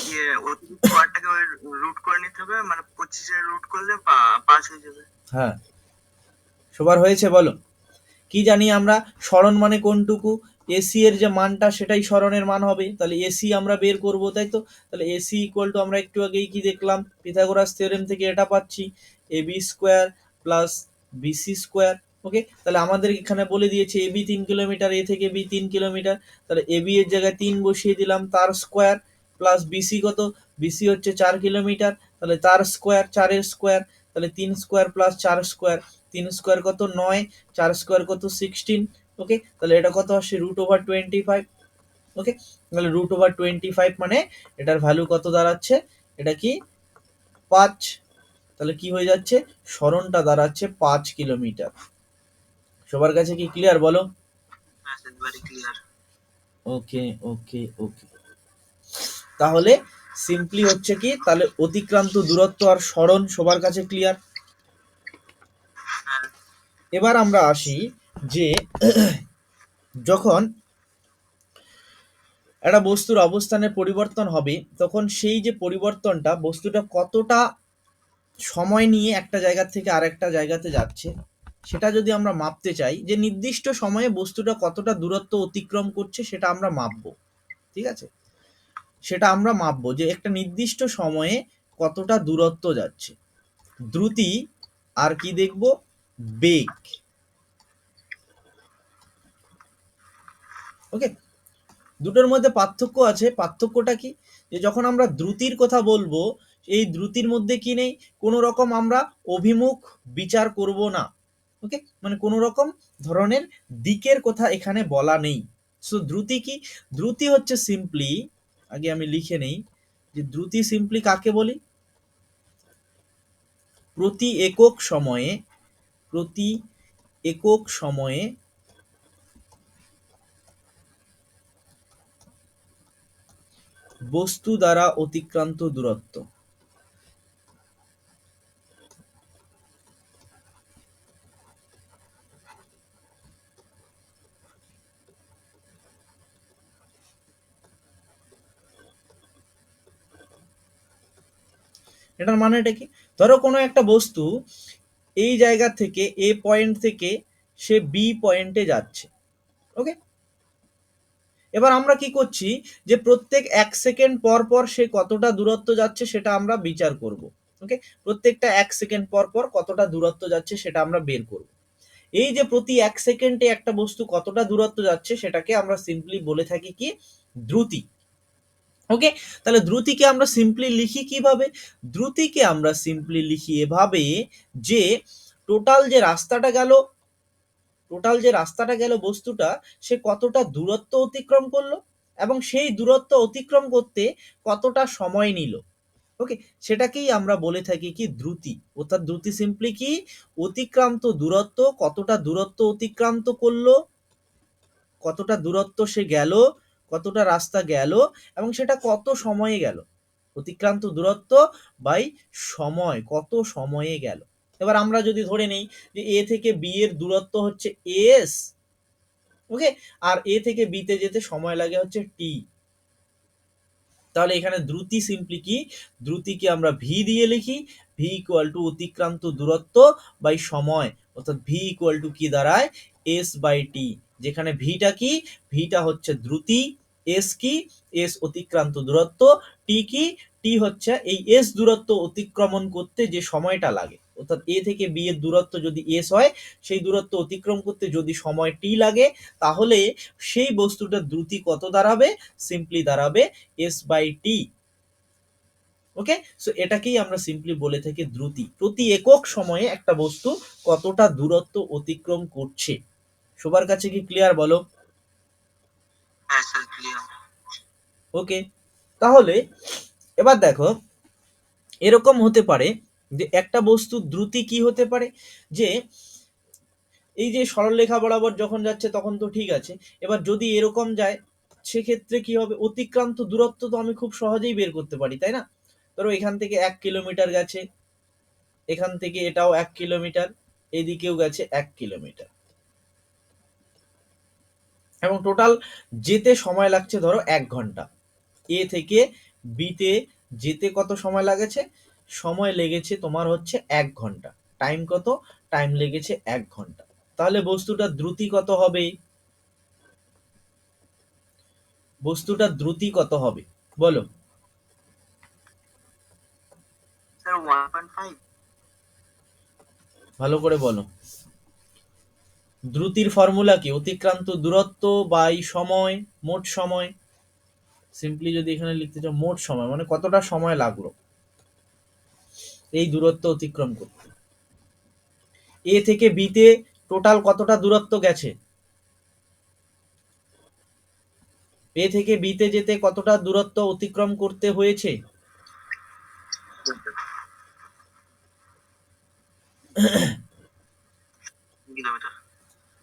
ইয়ে অতিরিক্ত স্কোয়ারটাকে ওই রুট করে নিতে হবে, মানে 25 এর রুট করলে 5 হয়ে যাবে। হ্যাঁ, সবার হয়েছে বলো? কি জানি আমরা? সরণ মানে কোনটুকু? এসি এর যে মানটা সেটাই সরণের মান হবে। তাহলে এসি আমরা বের করব, তাই তো? তাহলে এসি ইকুয়াল টু আমরা একটু আগেই কি দেখলাম পিথাগোরাস থিওরেম থেকে, এটা পাচ্ছি AB square plus BC square. Okay, তাহলে আমাদের এখানে বলে দিয়েছে এবি 3 কিলোমিটার, এ থেকে বি 3 কিলোমিটার। তাহলে এবি এর জায়গায় 3 বসিয়ে দিলাম, তার স্কোয়ার প্লাস বিসি কত? বিসি হচ্ছে 4 কিলোমিটার, তাহলে তার স্কোয়ার, 4-এর স্কোয়ার। তাহলে 3 স্কোয়ার প্লাস 4 স্কোয়ার, 3 স্কোয়ার কত? 9, 4 স্কোয়ার কত? 16। ওকে, তাহলে এটা কত আসে? √25। ওকে, তাহলে √25 মানে এটার ভ্যালু কত দাঁড়াচ্ছে? এটা কি 5। তাহলে কি হয়ে যাচ্ছে? সরণটা দাঁড়াচ্ছে 5 কিলোমিটার। সবার কাছে কি ক্লিয়ার বলো? হ্যাঁ স্যার ভেরি ক্লিয়ার। ওকে ওকে ওকে, তাহলে সিম্পলি হচ্ছে কি, তাহলে অতিক্রান্ত দূরত্ব আর সরণ সবার কাছে ক্লিয়ার। হ্যাঁ এবার আমরা আসি যে যখন একটা বস্তুর অবস্থানের পরিবর্তন হবে তখন সেই যে পরিবর্তনটা বস্তুটা কতটা সময় নিয়ে একটা জায়গা থেকে আরেকটা জায়গাতে যাচ্ছে, সেটা যদি আমরা মাপতে চাই, যে নির্দিষ্ট সময়ে বস্তুটা কতটা দূরত্ব অতিক্রম করছে সেটা আমরা মাপবো। ঠিক আছে? সেটা আমরা মাপবো যে একটা নির্দিষ্ট সময়ে কতটা দূরত্ব যাচ্ছে। দ্রুতি আর কি দেখব, বেগ। ওকে, দুটোর মধ্যে পার্থক্য আছে। পার্থক্যটা কি, যে যখন আমরা দ্রুতির কথা বলবো, এই দ্রুতির মধ্যে কি নেই, কোনো রকম আমরা অভিমুখ বিচার করব না। ওকে, মানে কোনো রকম ধরনের দিকের কথা এখানে বলা নেই। সো দ্রুতি কি, দ্রুতি হচ্ছে সিম্পলি, আগে আমি লিখে নেই যে দ্রুতি সিম্পলি কাকে বলি, প্রতি একক সময়ে, প্রতি একক সময়ে বস্তু দ্বারা অতিক্রান্ত দূরত্ব। এটার মানেটা কি, ধরো কোনো একটা বস্তু এই জায়গা থেকে, এ পয়েন্ট থেকে সে বি পয়েন্টে যাচ্ছে। ওকে, এবার আমরা কি করছি, যে প্রত্যেক 1 সেকেন্ড পর পর সে কতটা দূরত্ব যাচ্ছে সেটা আমরা বিচার করব। ওকে, প্রত্যেকটা 1 সেকেন্ড পর পর কতটা দূরত্ব যাচ্ছে সেটা আমরা বের করব। এই যে প্রতি 1 সেকেন্ডে একটা বস্তু কতটা দূরত্ব যাচ্ছে সেটাকে আমরা সিম্পলি বলে থাকি কি, দ্রুতি। ওকে, তাহলে দ্রুতিকে আমরা সিম্পলি লিখি কিভাবে, দ্রুতিকে আমরা সিম্পলি লিখি এভাবে যে টোটাল যে রাস্তাটা গেল, টোটাল যে রাস্তাটা গেল বস্তুটা, সে কতটা দূরত্ব অতিক্রম করলো এবং সেই দূরত্ব অতিক্রম করতে কতটা সময় নিল। ওকে, সেটাকেই আমরা বলে থাকি কি, দ্রুতি। অর্থাৎ দ্রুতি সিম্পলি কি, অতিক্রান্ত দূরত্ব, কতটা দূরত্ব অতিক্রান্ত করলো, কতটা দূরত্ব সে গেল, কতটা রাস্তা গেল এবং সেটা কত সময়ে গেল, অতিক্রান্ত দূরত্ব বাই সময়, কত সময়ে গেল। এবার আমরা যদি ধরে নেই যে এ থেকে বি এর দূরত্ব হচ্ছে এস, ওকে, আর এ থেকে বি তে যেতে সময় লাগে হচ্ছে টি, তাহলে এখানে দ্রুতি সিম্পলি কি, দ্রুতিকে আমরা ভি দিয়ে লিখি, ভি ইকুয়াল টু অতিক্রান্ত দূরত্ব বাই সময়, অর্থাৎ ভি ইকুয়াল টু কি দাঁড়ায়, এস বাই টি। যেখানে ভিটা কি, ভিটা হচ্ছে দ্রুতি, এস কি, এস অতিক্রান্ত দূরত্ব, টি কি, টি হচ্ছে এই এস দূরত্ব অতিক্রমণ করতে যে সময়টা লাগে। অর্থাৎ এ থেকে বি এর দূরত্ব যদি এস হয়, সেই দূরত্ব অতিক্রম করতে যদি সময় টি লাগে, তাহলে সেই বস্তুটার দ্রুতি কত দাঁড়াবে, সিম্পলি দাঁড়াবে S by T. Okay, so এটাকেই আমরা সিম্পলি বলে থাকি দ্রুতি, প্রতি একক সময়ে একটা বস্তু কতটা দূরত্ব অতিক্রম করছে। সবার কাছে কি ক্লিয়ার বলো? হ্যাঁ স্যার, ক্লিয়ার। ওকে, তাহলে এবার দেখো, এরকম হতে পারে যে একটা বস্তু দ্রুতি কি হতে পারে, যে এই যে সরলরেখা বরাবর যখন যাচ্ছে তখন তো ঠিক আছে, এবার যদি এরকম যায় সেক্ষেত্রে কি হবে, অতিক্রান্ত দূরত্ব তো আমি খুব সহজেই বের করতে পারি, তাই না? ধরো এখান থেকে 1 কিলোমিটার গেছে, এখান থেকে এটাও 1 কিলোমিটার, এদিকেও গেছে 1 কিলোমিটার, এবং টোটাল যেতে সময় লাগছে ধরো 1 ঘন্টা। এ থেকে বিতে যেতে কত সময় লাগেছে, সময় লেগেছে তোমার হচ্ছে 1 ঘন্টা। টাইম কত, টাইম লেগেছে 1 ঘন্টা। তাহলে বস্তুটার দ্রুতি কত হবে, বস্তুটার দ্রুতি কত হবে বলো? স্যার 1.5। ভালো করে বলো। দ্রুতির ফর্মুলা কি, অতিক্রান্ত দূরত্ব বাই সময়, মোট সময়। সিম্পলি যদি এখানে লিখতে চাও মোট সময়, মানে কতটা সময় লাগলো এই দূরত্ব অতিক্রম করতে। এ থেকে বিতে টোটাল কতটা দূরত্ব গেছে, এ থেকে বিতে যেতে কতটা দূরত্ব অতিক্রম করতে হয়েছে। কিলোমিটার,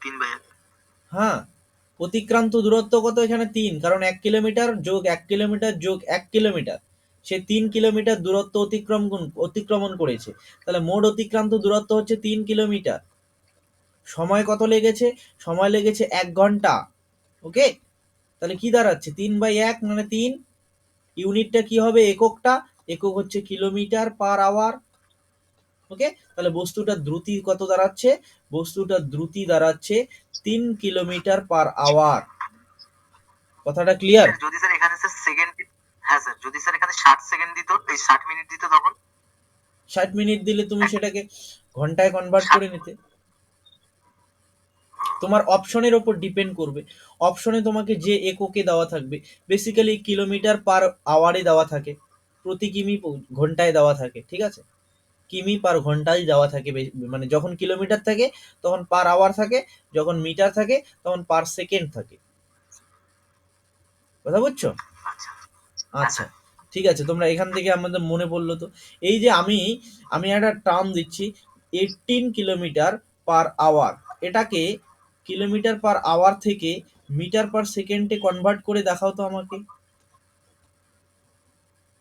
3/1। হ্যাঁ, অতিক্রান্ত দূরত্ব কত, এখানে 3, কারণ 1 কিলোমিটার যোগ 1 কিলোমিটার যোগ 1 কিলোমিটার, সে 3 কিলোমিটার দূরত্ব অতিক্রমণ করেছে। তাহলে মোট অতিক্রান্ত দূরত্ব হচ্ছে 3 কিলোমিটার। সময় কত লেগেছে, সময় লেগেছে 1 ঘন্টা। ওকে, তাহলে কি দাঁড়াচ্ছে, 3/1 মানে 3, ইউনিটটা কি হবে, এককটা, একক হচ্ছে কিলোমিটার পার আওয়ার। ওকে, তাহলে বস্তুটার দ্রুতি কত দাঁড়াচ্ছে, বস্তুটার দ্রুতি দাঁড়াচ্ছে 3 কিলোমিটার পার আওয়ার। কথাটা ক্লিয়ার? স্যার যদি স্যার এখানে স্যার সেকেন্ড, হ্যাঁ স্যার, যদি স্যার এখানে 60 সেকেন্ড দিত, এই 60 মিনিট দিত, তখন 60 মিনিট দিলে তুমি সেটাকে ঘন্টায় কনভার্ট করে নিতে। তোমার অপশনের ওপর ডিপেন্ড করবে। অপশনে তোমাকে যে এককে দেওয়া থাকবে, বেসিক্যালি কিলোমিটার পার আওয়ারে দেওয়া থাকে, প্রতি কিমি ঘন্টায় দেওয়া থাকে, ঠিক আছে? কিমি পার ঘন্টায় দেওয়া থাকে, মানে যখন কিলোমিটার থাকে তখন পার আওয়ার থাকে, যখন মিটার থাকে তখন পার সেকেন্ড থাকে। কথা বুঝছো? আচ্ছা। আচ্ছা, ঠিক আছে, তোমরা এখান থেকে আমাদের মনে পড়লো তো, এই যে আমি আমি একটা টার্ম দিচ্ছি 18 কিলোমিটার পার আওয়ার, এটাকে কিলোমিটার পার আওয়ার থেকে মিটার পার সেকেন্ডে কনভার্ট করে দেখাও তো আমাকে,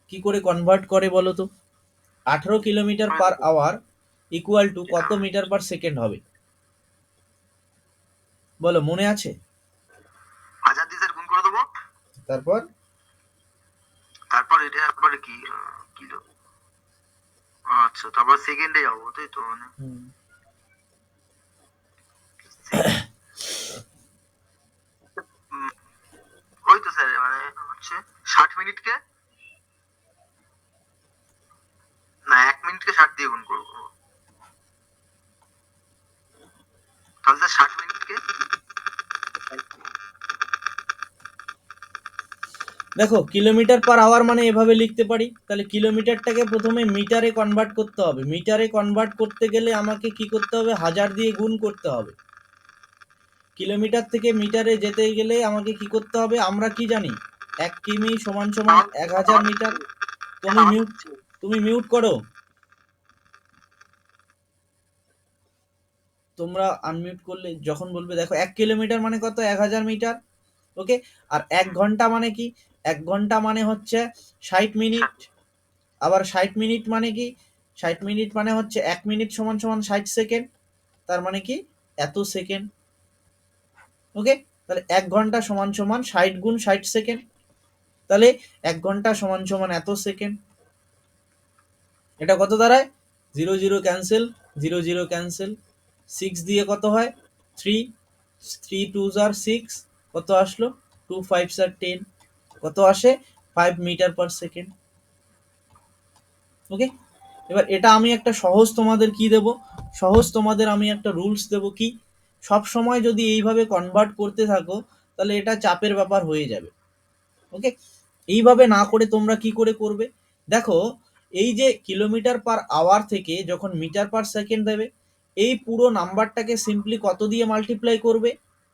কি করে কনভার্ট করে বলো তো? 18 kilometre per hour equal to কত মিটার পার সেকেন্ড হবে বলো, মনে আছে? 1000 দিয়ে স্যার গুণ করে দেবো, তারপর তারপর এটা একবারে কি কিলো, আচ্ছা, তারপর সেকেন্ডে যাবো, তাই তো? মানে ওই তো স্যার, মানে হচ্ছে 60 মিনিটকে, না 1 মিনিটকে 60 দিয়ে গুণ করবো, তাহলে স্যার 60 মিনিটকে, দেখো, কিলোমিটার পার আওয়ার মানে এভাবে লিখতে পারি, তাহলে কিলোমিটারটাকে প্রথমে মিটারে কনভার্ট করতে হবে, মিটারে কনভার্ট করতে গেলে আমাকে কি করতে হবে, 1000 দিয়ে গুণ করতে হবে। কিলোমিটার থেকে মিটারে যেতে গেলে আমাকে কি করতে হবে, আমরা কি জানি, 1 কিমি সমান সমান 1000 মিটার। তুমি মিউট করো, তোমরা আনমিউট করলে যখন বলবে, দেখো 1 কিলোমিটার মানে কত, 1000 মিটার, ওকে। আর 1 ঘন্টা মানে কি, 1 ঘন্টা মানে হচ্ছে 60 মিনিট। আবার 60 মিনিট মানে কি, 60 মিনিট মানে হচ্ছে 1 মিনিট সমান সমান 60 সেকেন্ড, তার মানে কি এত সেকেন্ড, ওকে। তাহলে 1 ঘন্টা সমান সমান 60 গুণ 60 সেকেন্ড, তাহলে 1 ঘন্টা সমান সমান এত সেকেন্ড। এটা কত দাঁড়ায়, 0 0 ক্যান্সেল, 0 0 ক্যান্সেল, 6 দিয়ে কত হয়, 3, 3 2 6, কত আসলো, 2 5 10, কত আসে, 5 মিটার পার সেকেন্ড, ওকে। এবার এটা আমি একটা সহজ তোমাদের কি দেব, সহজ তোমাদের আমি একটা রুলস দেব, কি, সব সময় যদি এইভাবে কনভার্ট করতে থাকো তাহলে এটা চাপের ব্যাপার হয়ে যাবে, ওকে। এইভাবে না করে তোমরা কি করে করবে, দেখো, এই যে কিলোমিটার পার আওয়ার থেকে যখন মিটার পার সেকেন্ড দেবে, এই পুরো নাম্বারটাকে সিম্পলি কত দিয়ে মাল্টিপ্লাই করবে,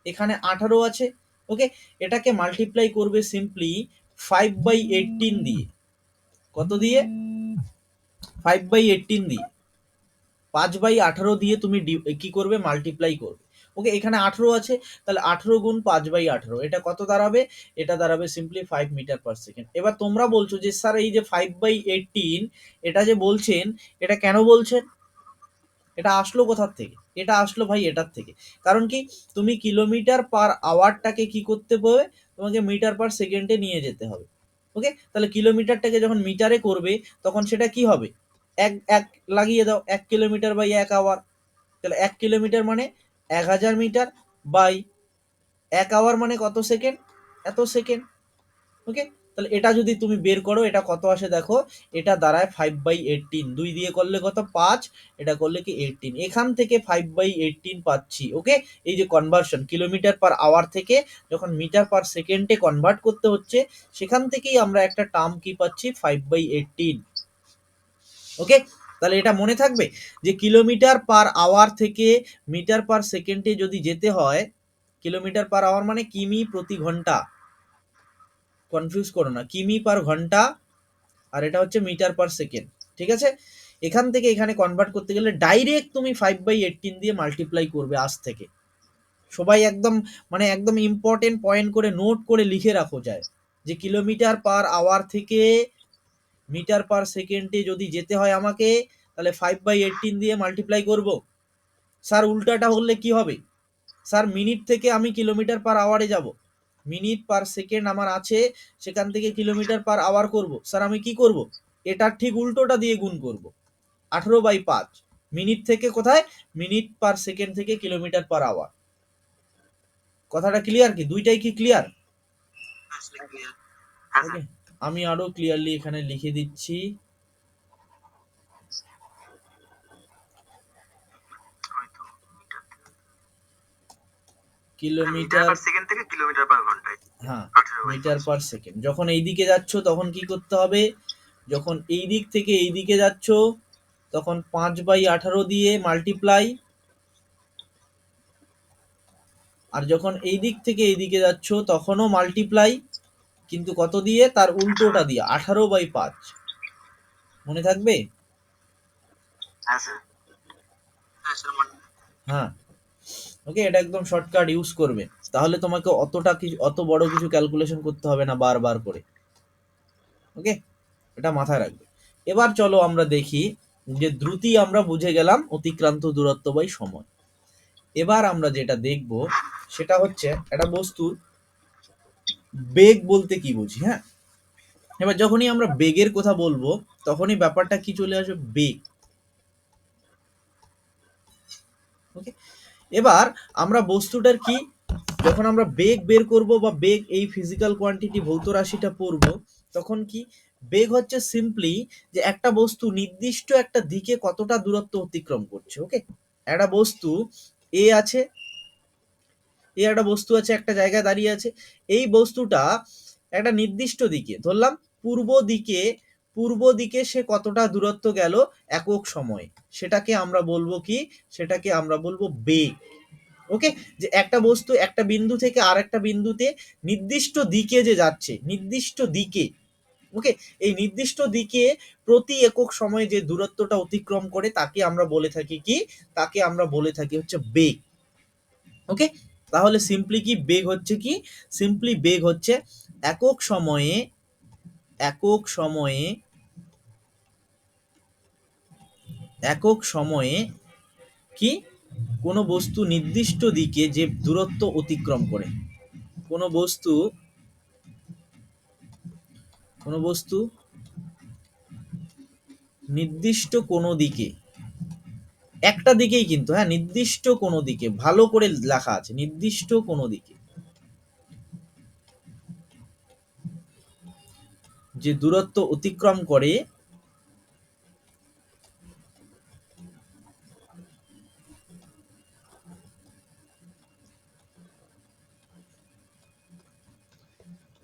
এখানে 18 আছে, ওকে, এটাকে মাল্টিপ্লাই করবে সিম্পলি 5/18 দিয়ে, কত দিয়ে, 5/18 দিয়ে, 5/18 দিয়ে তুমি কি করবে, মাল্টিপ্লাই করবে, ওকে। এখানে 18 আছে, তাহলে 18 গুণ 5/18, এটা কত দাঁড়াবে, এটা দাঁড়াবে সিম্পলি 5 মিটার পার সেকেন্ড। এবার তোমরা বলছো যে স্যার এই যে 5/18 এটা যে বলছেন, এটা কেন বলছেন, এটা আসলো কোথার থেকে, এটা আসলো ভাই এটার থেকে, কারণ কি, তুমি কিলোমিটার পার আওয়ারটাকে কি করতে হবে, তোমাকে মিটার পার সেকেন্ডে নিয়ে যেতে হবে, ওকে। তাহলে কিলোমিটারটাকে যখন মিটারে করবে তখন সেটা কি হবে, এক এক লাগিয়ে দাও, 1 কিলোমিটার/1 আওয়ার, তাহলে 1 কিলোমিটার মানে 1000 মিটার, বাই 1 আওয়ার মানে কত সেকেন্ড, এত সেকেন্ড, ওকে। তাহলে এটা যদি তুমি বের করো এটা কত আসে দেখো, এটা দাঁড়ায় 5/18, 2 দিয়ে করলে কত, 5, এটা করলে কি 18, এখান থেকে 5/18 পাচ্ছি, ওকে। এই যে কনভার্সন কিলোমিটার পার আওয়ার থেকে যখন মিটার পার সেকেন্ডে কনভার্ট করতে হচ্ছে, সেখান থেকেই আমরা একটা টার্ম কি পাচ্ছি, 5/18, ওকে। তাহলে এটা মনে থাকবে যে কিলোমিটার পার আওয়ার থেকে মিটার পার সেকেন্ডে যদি যেতে হয়, কিলোমিটার পার আওয়ার মানে কিমি প্রতি ঘন্টা, কনফিউজ করো না, কিমি পার ঘন্টা, আর এটা হচ্ছে মিটার পার সেকেন্ড, ঠিক আছে। এখান থেকে এখানে কনভার্ট করতে গেলে ডাইরেক্ট তুমি 5/18 দিয়ে মাল্টিপ্লাই করবে, আজ থেকে সবাই একদম, মানে একদম ইম্পর্টেন্ট পয়েন্ট করে নোট করে লিখে রাখো যায়, যে কিলোমিটার পার আওয়ার থেকে মিটার পার সেকেন্ডে যদি যেতে হয় আমাকে, তাহলে 5/18 দিয়ে মাল্টিপ্লাই করব। স্যার উল্টাটা হলে কি হবে, স্যার মিনিট থেকে আমি কিলোমিটার পার আওয়ারে যাব, মিনিট পার সেকেন্ড আমার আছে, সেখান থেকে কিলোমিটার পার আওয়ার করব, স্যার আমি কি করব, এটার ঠিক উল্টোটা দিয়ে গুণ করব, 18/5, মিনিট থেকে কোথায়, মিনিট পার সেকেন্ড থেকে কিলোমিটার পার আওয়ার। কথাটা ক্লিয়ার, কি দুইটাই কি ক্লিয়ার, হ্যাঁ ওকে। স্যার। আমি আরো ক্লিয়ারলি এখানে লিখে দিচ্ছি। ওই তো metre metre kilometre, per second থেকে কিলোমিটার পার ঘন্টায়। হ্যাঁ 18/5। Metre per second. যখন এই দিকে যাচ্ছ তখন কি করতে হবে, যখন এই দিক থেকে এই দিকে যাচ্ছ তখন 5/18 দিয়ে মাল্টিপ্লাই, আর যখন এই দিক থেকে এই দিকে যাচ্ছ তখনও মাল্টিপ্লাই, কিন্তু কত দিয়ে, তার উল্টোটা দিয়ে 18/5। মনে থাকবে? হ্যাঁ স্যার। হ্যাঁ স্যার মানে। হ্যাঁ, ওকে, এটা একদম শর্টকাট ইউজ করবে, তাহলে তোমাকে অতটা কিছু, অত বড় কিছু ক্যালকুলেশন করতে হবে না বারবার করে। ওকে, এটা মাথায় রাখবে। এবার চলো আমরা দেখি, যে দ্রুতি আমরা বুঝে গেলাম অতিক্রান্ত দূরত্ব বাই সময়। এবার আমরা যেটা দেখব সেটা হচ্ছে একটা বস্তুর বেগ বলতে কি বুঝি। হ্যাঁ, এবার যখনই আমরা বেগের কথা বলবো তখনই ব্যাপারটা কি চলে আসবে, বেগ। ওকে, এবার আমরা বস্তুটার কি, যখন আমরা বেগ বের করব বা বেগ এই ফিজিক্যাল কোয়ান্টিটি ভৌত রাশিটা পড়ব, তখন কি, বেগ হচ্ছে সিম্পলি যে একটা বস্তু নির্দিষ্ট একটা দিকে কতটা দূরত্ব অতিক্রম করছে। ওকে, একটা বস্তু এ আছে, এই একটা বস্তু আছে, একটা জায়গায় দাঁড়িয়ে আছে, এই বস্তুটা একটা নির্দিষ্ট দিকে, ধরলাম পূর্ব দিকে, পূর্ব দিকে সে কতটা দূরত্ব গেল একক সময়ে, সেটাকে আমরা বলবো কি, সেটাকে আমরা বলবো বেগ। ওকে, যে একটা বস্তু একটা বিন্দু থেকে আর একটা বিন্দুতে নির্দিষ্ট দিকে যে যাচ্ছে, নির্দিষ্ট দিকে, ওকে, এই নির্দিষ্ট দিকে প্রতি একক সময়ে যে দূরত্বটা অতিক্রম করে তাকে আমরা বলে থাকি কি, তাকে আমরা বলে থাকি হচ্ছে বেগ। ওকে, তাহলে সিম্পলি কি বেগ হচ্ছে কি, সিম্পলি বেগ হচ্ছে একক সময়ে, একক সময়ে, একক সময়ে কি, কোনো বস্তু নির্দিষ্ট দিকে যে দূরত্ব অতিক্রম করে, কোনো বস্তু, কোনো বস্তু নির্দিষ্ট কোনো দিকে, একটা দিকেই কিন্তু, হ্যাঁ নির্দিষ্ট কোনো দিকে, ভালো করে লেখা আছে নির্দিষ্ট কোনো দিকে, যে দূরত্ব অতিক্রম করে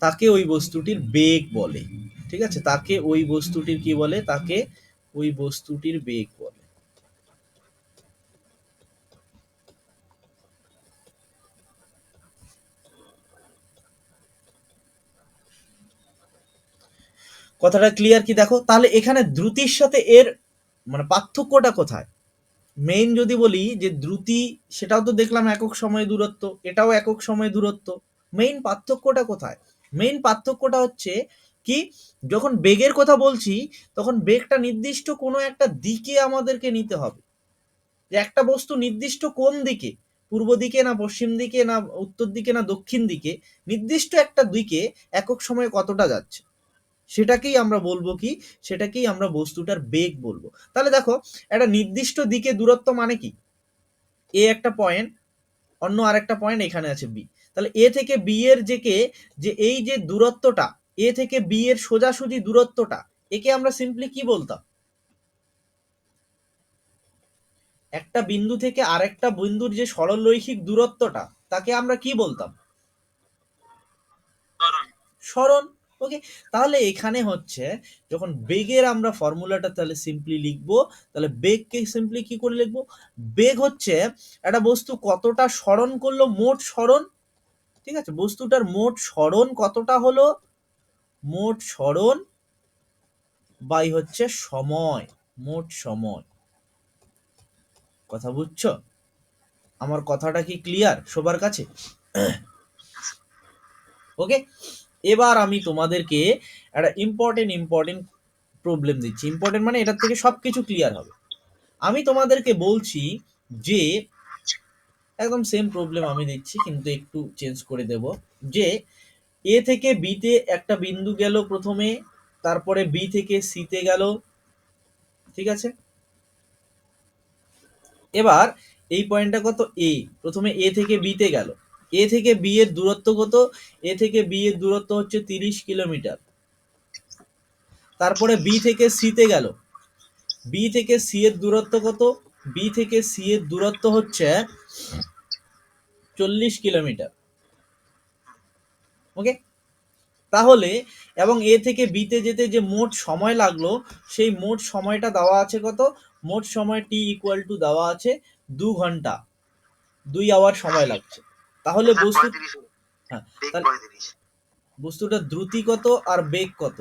তাকে ওই বস্তুটির বেগ বলে। ঠিক আছে, তাকে ওই বস্তুটির কি বলে, তাকে ওই বস্তুটির বেগ বলে। কথাটা ক্লিয়ার কি? দেখো তাহলে এখানে দ্রুতির সাথে এর মানে পার্থক্যটা কোথায়। মেইন যদি বলি যে দ্রুতি, সেটাও তো দেখলাম একক সময় দূরত্ব, এটাও একক সময় দূরত্ব, মেইন পার্থক্যটা কোথায়, মেইন পার্থক্যটা হচ্ছে কি, যখন বেগের কথা বলছি তখন বেগটা নির্দিষ্ট কোনো একটা দিকে আমাদেরকে নিতে হবে, যে একটা বস্তু নির্দিষ্ট কোন দিকে, পূর্ব দিকে না পশ্চিম দিকে না উত্তর দিকে না দক্ষিণ দিকে, নির্দিষ্ট একটা দিকে একক সময়ে কতটা যাচ্ছে, সেটাকেই আমরা বলবো কি, সেটাকেই আমরা বস্তুটার বেগ বলবো। তাহলে দেখো, একটা নির্দিষ্ট দিকে দূরত্ব মানে কি, এ একটা পয়েন্ট, অন্য আরেকটা পয়েন্ট এখানে আছে বি, তাহলে এ থেকে বি এর যে এই যে দূরত্বটা, এ থেকে বি এর সোজাসুজি দূরত্বটা, একে আমরা সিম্পলি কি বলতাম, একটা বিন্দু থেকে আরেকটা বিন্দুর যে সরলরৈখিক দূরত্বটা, তাকে আমরা কি বলতাম, সরণ। ওকে, তাহলে এখানে হচ্ছে যখন বেগের আমরা ফর্মুলাটা তাহলে সিম্পলি লিখবো, তাহলে বেগকে সিম্পলি কি করে লিখবো, বেগ হচ্ছে একটা বস্তু কতটা সরণ করলো, মোট সরণ। ঠিক আছে, বস্তুটার মোট সরণ কতটা হলো, মোট সরণ বাই হচ্ছে সময়, মোট সময়। কথা বুঝছো? আমার কথাটা কি ক্লিয়ার সবার কাছে? ওকে, এবার আমি তোমাদেরকে একটা ইম্পর্টেন্ট প্রবলেম দিচ্ছি, ইম্পর্টেন্ট মানে এটার থেকে সবকিছু ক্লিয়ার হবে। আমি তোমাদেরকে বলছি যে, একদম সেম প্রবলেম আমি দিচ্ছি কিন্তু একটু চেঞ্জ করে দেব, যে এ থেকে বিতে একটা বিন্দু গেল প্রথমে, তারপরে বি থেকে সিতে গেল। ঠিক আছে, এবার এই পয়েন্টটা কত, এ, প্রথমে এ থেকে বিতে গেল, এ থেকে বি এর দূরত্ব কত, এ থেকে বি এর দূরত্ব হচ্ছে 30 কিলোমিটার। তারপরে বি থেকে সিতে গেল, বি থেকে সি এর দূরত্ব কত? বি থেকে সি এর দূরত্ব হচ্ছে 40 কিলোমিটার। ওকে, তাহলে এবং এ থেকে বিতে যেতে যে মোট সময় লাগলো, সেই মোট সময়টা দেওয়া আছে কত? মোট সময় টি ইকুয়াল টু দেওয়া আছে 2 ঘন্টা, 2 আওয়ার সময় লাগছে। তাহলে স্যার বস্তু, 35, হ্যাঁ, বেগ তাহলে 35। বস্তুটা দ্রুতি কত আর বেগ কত?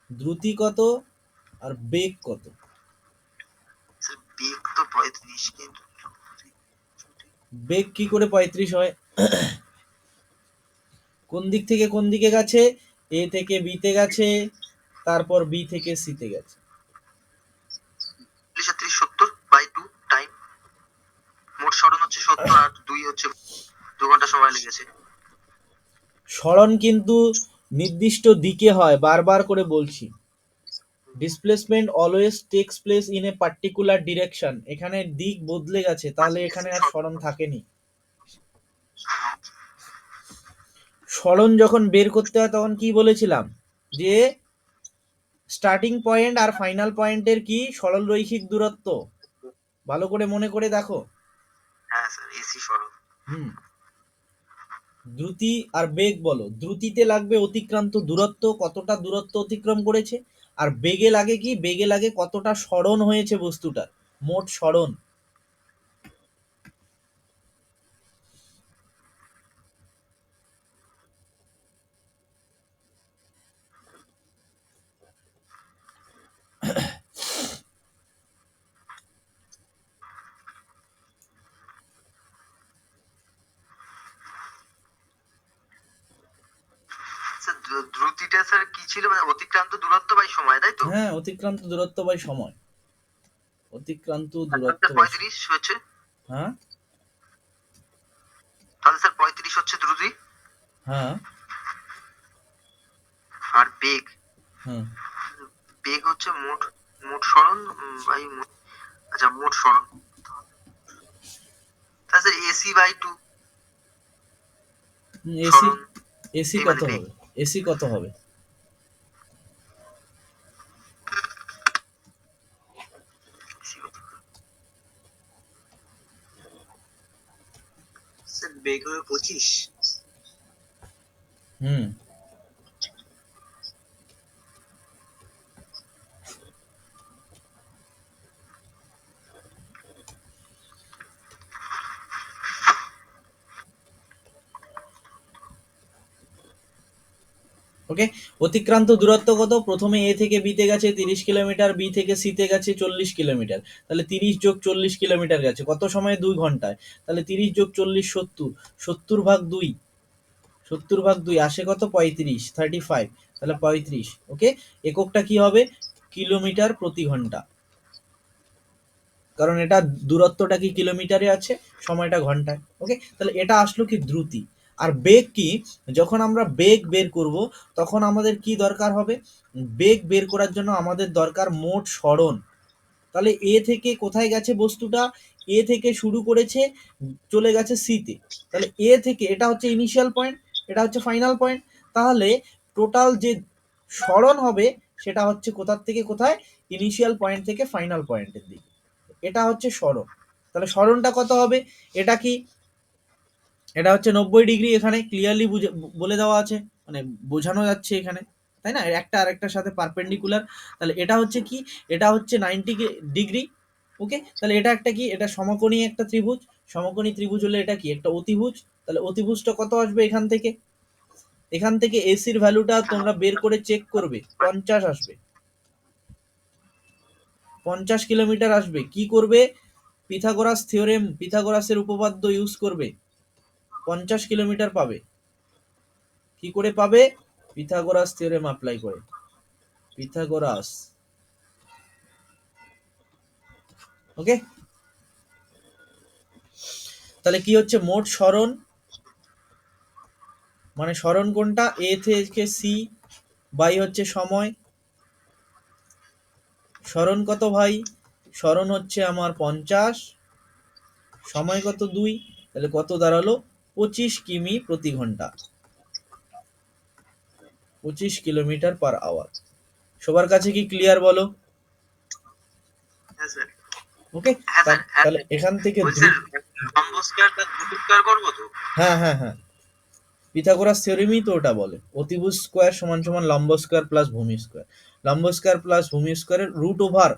দ্রুতি কত আর বেগ কত? স্যার বেগ তো 35, কিন্তু বেগ কি করে 35 হয়? কোন দিক থেকে কোন দিকে গেছে? এ থেকে বিতে গেছে, তারপর বি থেকে সিতে গেছে। 30 70/2 টাইম। মোট সরণ হচ্ছে 70, আর 2 হচ্ছে 2 ঘন্টা সময় লেগেছে। সরণ কিন্তু নির্দিষ্ট দিকে হয়, বারবার করে বলছি। Displacement always tax place in a particular direction. এখানে দিক বদলে গেছে, তাহলে এখানে আর সরণ থাকেনি। সরণ যখন বের করতে হয় তখন কি বলেছিলাম? যে স্টার্টিং পয়েন্ট আর ফাইনাল পয়েন্টের কি সরল রৈখিক দূরত্ব, ভালো করে মনে করে দেখো। হ্যাঁ স্যার, এসি সরণ। হুম, দ্রুতি আর বেগ বলো। দ্রুতিতে লাগবে অতিক্রান্ত দূরত্ব, কতটা দূরত্ব অতিক্রম করেছে। আর বেগে লাগে কি? বেগে লাগে কতটা সরণ হয়েছে বস্তুটার, মোট সরণ। স্যার দ্রুতিটা স্যার কি ছিল, মানে অতিক্রান্ত দূরত্ব বাই সময়, তাই তো? হ্যাঁ, অতিক্রান্ত দূরত্ব বাই সময়। অতিক্রান্ত তাহলে দূরত্ব স্যার বাই 35 হচ্ছে। হ্যাঁ, তাহলে স্যার 35 হচ্ছে দ্রুতি। হ্যাঁ, আর বেগ, হ্যাঁ। বেগ হচ্ছে মোট মোট সরণ বাই আচ্ছা মোট সরণ। তাহলে স্যার AC/2 এসি, সরণ। এসি এই কত মানে বেগ। হবে? এসি কত হবে? স্যার বেগ হবে 25। হুম, ওকে। অতিক্রান্ত দূরত্ব কত? প্রথমে এ থেকে বিতে গেছে 30 কিলোমিটার, বি থেকে সিতে গেছে 40 কিলোমিটার। তাহলে 30 + 40 কিলোমিটার গেছে কত সময়ে? 2 ঘন্টায়। তাহলে 30 + 40 70, 70/2, 70/2 আসে কত? 35, 35। তাহলে 35। ওকে, এককটা কি হবে? কিলোমিটার প্রতি ঘন্টা, কারণ এটা দূরত্বটা কি কিলোমিটারে আছে, সময়টা ঘন্টায়। ওকে, তাহলে এটা আসলো কি? দ্রুতি। আর বেগ কি? যখন আমরা বেগ বের করব তখন আমাদের কি দরকার হবে? বেগ বের করার জন্য আমাদের দরকার মোট সরণ। তাহলে এ থেকে কোথায় গেছে বস্তুটা? এ থেকে শুরু করেছে, চলে গেছে সিতে। তাহলে এ থেকে, এটা হচ্ছে ইনিশিয়াল পয়েন্ট, এটা হচ্ছে ফাইনাল পয়েন্ট। তাহলে টোটাল যে সরণ হবে সেটা হচ্ছে কোথার থেকে কোথায়? ইনিশিয়াল পয়েন্ট থেকে ফাইনাল পয়েন্টের দিকে। এটা হচ্ছে সরণ। তাহলে সরণটা কত হবে? এটা কি? এটা হচ্ছে 90 ডিগ্রি। এখানে ক্লিয়ারলি বলে দেওয়া আছে, মানে বোঝানো যাচ্ছে এখানে, তাই না? একটা আরেকটার সাথে পারপেন্ডিকুলার। তাহলে এটা হচ্ছে কি? এটা হচ্ছে 90 ডিগ্রি। ওকে, তাহলে এটা একটা কি? এটা সমকোণী একটা ত্রিভুজ। সমকোণী ত্রিভুজ হলে এটা কি? একটা অতিভুজ। তাহলে অতিভুজটা কত আসবে এখান থেকে? এখান থেকে এসির ভ্যালুটা তোমরা বের করে চেক করবে, 50 আসবে। 50 কিলোমিটার আসবে। কি করবে? পিথাগোরাস থিওরেম, পিথাগোরাসের উপপাদ্য ইউজ করবে, 50 কিলোমিটার পাবে। কি করে পাবে? পিথাগোরাস থিওরেম অ্যাপ্লাই করে, পিথাগোরাস। ওকে, তাহলে কি হচ্ছে? মোট সরণ, মানে সরণ কোনটা? এ থেকে সি বাই হচ্ছে সময়। সরণ কত ভাই? সরণ হচ্ছে আমার 50, সময় কত? 2। তাহলে কত দাঁড়ালো? 25 কিমি প্রতি ঘন্টা, 25 কিলোমিটার পার আওয়ার। সবার কাছে কি ক্লিয়ার বলো? হ্যাঁ স্যার। ওকে, হ্যাঁ স্যার, হ্যাঁ তাহলে এখান থেকে বলছি দ্রুত, স্যার, লম্ব স্কয়ারটা দ্রুত স্কয়ার করবো তো? হ্যাঁ হ্যাঁ হ্যাঁ, পিথাগোরাস থিওরেমই তো ওটা বলে, অতিভুজ স্কোয়ার সমান সমান লম্ব স্কোয়ার প্লাস ভূমি স্কোয়ার। লম্ব স্কোয়ার প্লাস ভূমি স্কোয়ারের রুট ওভার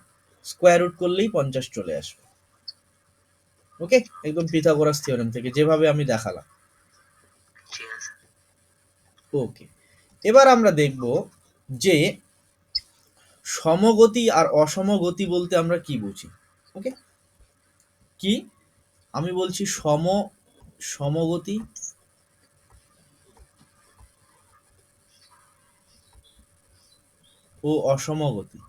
স্কোয়ার রুট করলেই 50 চলে আসবে। ওকে, একদম পিথাগোরাস থিওরেম থেকে যেভাবে আমি দেখালাম। ঠিক আছে। ওকে, এবার আমরা দেখব যে সমগতি আর অসমগতি বলতে আমরা কি বুঝি। ওকে, কি, আমি বলছি সমগতি ও অসমগতি।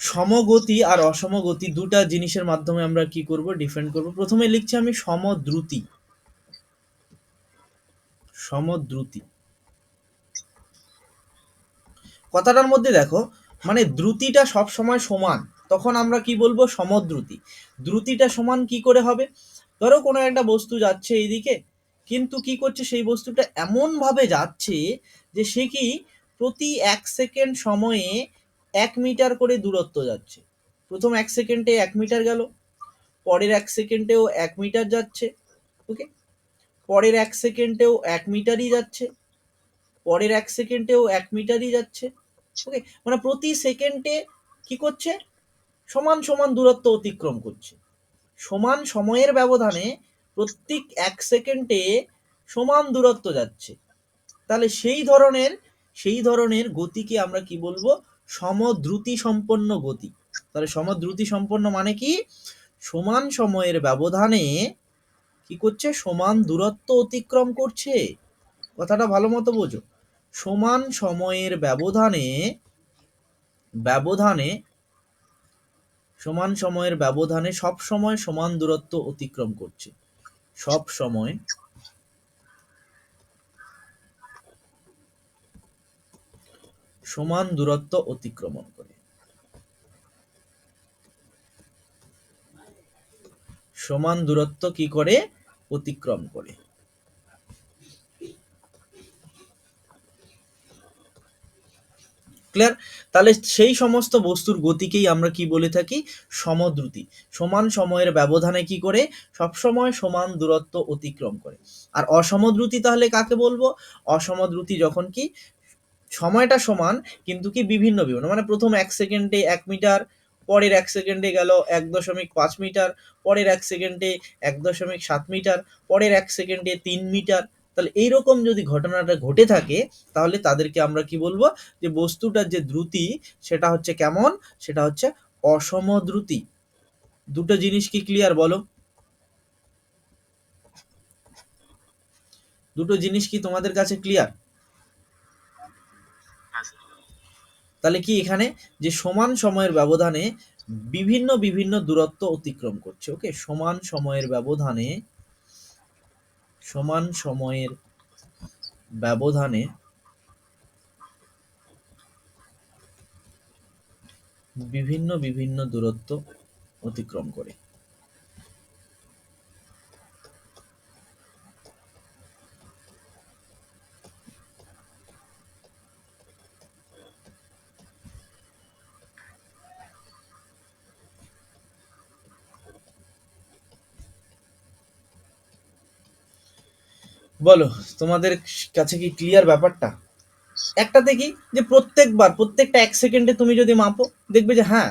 সমগতি আর অসমগতি দুটা জিনিসের মাধ্যমে আমরা কি করব, ডিফাইন করব। প্রথমে লিখছি আমি সমদ্রুতি। সমদ্রুতি কথাটার মধ্যে দেখো, মানে দ্রুতিটা সব সময় সমান, তখন আমরা কি বলবো, সমদ্রুতি। দ্রুতিটা সমান কি করে হবে, ধরো কোনো একটা বস্তু যাচ্ছে এইদিকে, কিন্তু কি করছে, সেই বস্তুটা এমন ভাবে যাচ্ছে যে সে কি প্রতি 1 সেকেন্ড সময়ে 1 মিটার করে দূরত্ব যাচ্ছে। প্রথম 1 সেকেন্ডে 1 মিটার গেল, পরের 1 সেকেন্ডেও 1 মিটার যাচ্ছে। ওকে, পরের 1 সেকেন্ডেও 1 মিটারই যাচ্ছে, পরের 1 সেকেন্ডেও 1 মিটারই যাচ্ছে। ওকে, মানে প্রতি সেকেন্ডে কি করছে, সমান সমান দূরত্ব অতিক্রম করছে, সমান সময়ের ব্যবধানে প্রত্যেক 1 সেকেন্ডে সমান দূরত্ব যাচ্ছে। তাহলে সেই ধরনের গতিকে আমরা কি বলবো, সমদ্রুতি সম্পন্ন গতি। তাহলে সমদ্রুতি সম্পন্ন মানে কি, সমান সময়ের ব্যবধানে কি করছে, সমান দূরত্ব অতিক্রম করছে। কথাটা ভালো মতো বোঝো, সমান সময়ের ব্যবধানে ব্যবধানে সমান সময়ের ব্যবধানে সব সময় সমান দূরত্ব অতিক্রম করছে, সব সময় সমান দূরত্ব অতিক্রমণ করে, সমান দূরত্ব কি করে, অতিক্রম করে। ক্লিয়ার? তাহলে সেই সমস্ত বস্তুর গতিকেই আমরা কি বলে থাকি, সমদ্রুতি। সমান সময়ের ব্যবধানে কি করে, সবসময় সমান দূরত্ব অতিক্রম করে। আর অসমদ্রুতি তাহলে কাকে বলবো, অসমদ্রুতি যখন কি সময়টা সমান কিন্তু কি বিভিন্ন বিভিন্ন, মানে প্রথম 1 সেকেন্ডে 1 মিটার, পরের 1 সেকেন্ডে গেল 1.5 মিটার, পরের 1 সেকেন্ডে 1.7 মিটার, পরের 1 সেকেন্ডে 3 মিটার। তাহলে এইরকম যদি ঘটনাটা ঘটে থাকে, তাহলে তাদেরকে আমরা কি বলবো, যে বস্তুটার যে দ্রুতি সেটা হচ্ছে কেমন, সেটা হচ্ছে অসম দ্রুতি। দুটো জিনিস কি ক্লিয়ার বলো, দুটো জিনিস কি তোমাদের কাছে ক্লিয়ার? হ্যাঁ স্যার। তাহলে কি এখানে যে সমান সময়ের ব্যবধানে বিভিন্ন বিভিন্ন দূরত্ব অতিক্রম করছে। ওকে, সমান সময়ের ব্যবধানে, সমান সময়ের ব্যবধানে বিভিন্ন বিভিন্ন দূরত্ব অতিক্রম করে। বলো, তোমাদের কাছে কি ক্লিয়ার ব্যাপারটা? একটা দেখি যে প্রত্যেকটা 1 সেকেন্ডে তুমি যদি মাপো, দেখবে যে হ্যাঁ,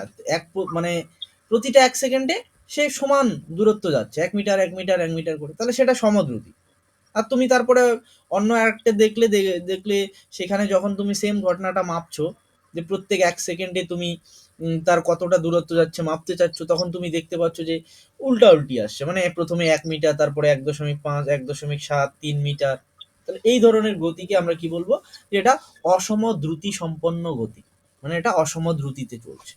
মানে প্রতিটা 1 সেকেন্ডে সে সমান দূরত্ব যাচ্ছে, 1 মিটার 1 মিটার 1 মিটার করে, তাহলে সেটা সমদ্রুতি। আর তুমি তারপরে অন্য একটা দেখলে সেখানে যখন তুমি সেম ঘটনাটা মাপছো, যে প্রত্যেক 1 সেকেন্ডে তুমি তার কতটা দূরত্ব যাচ্ছে মাপতে চাচ্ছ, তখন তুমি দেখতে পাচ্ছ যে উল্টা উল্টি আসছে, মানে প্রথমে 1 মিটার, তারপরে 1.5, 1.7, 3 মিটার। তাহলে এই ধরনের গতিকে আমরা কি বলবো, যে এটা অসম দ্রুতি সম্পন্ন গতি, মানে এটা অসম দ্রুতিতে চলছে।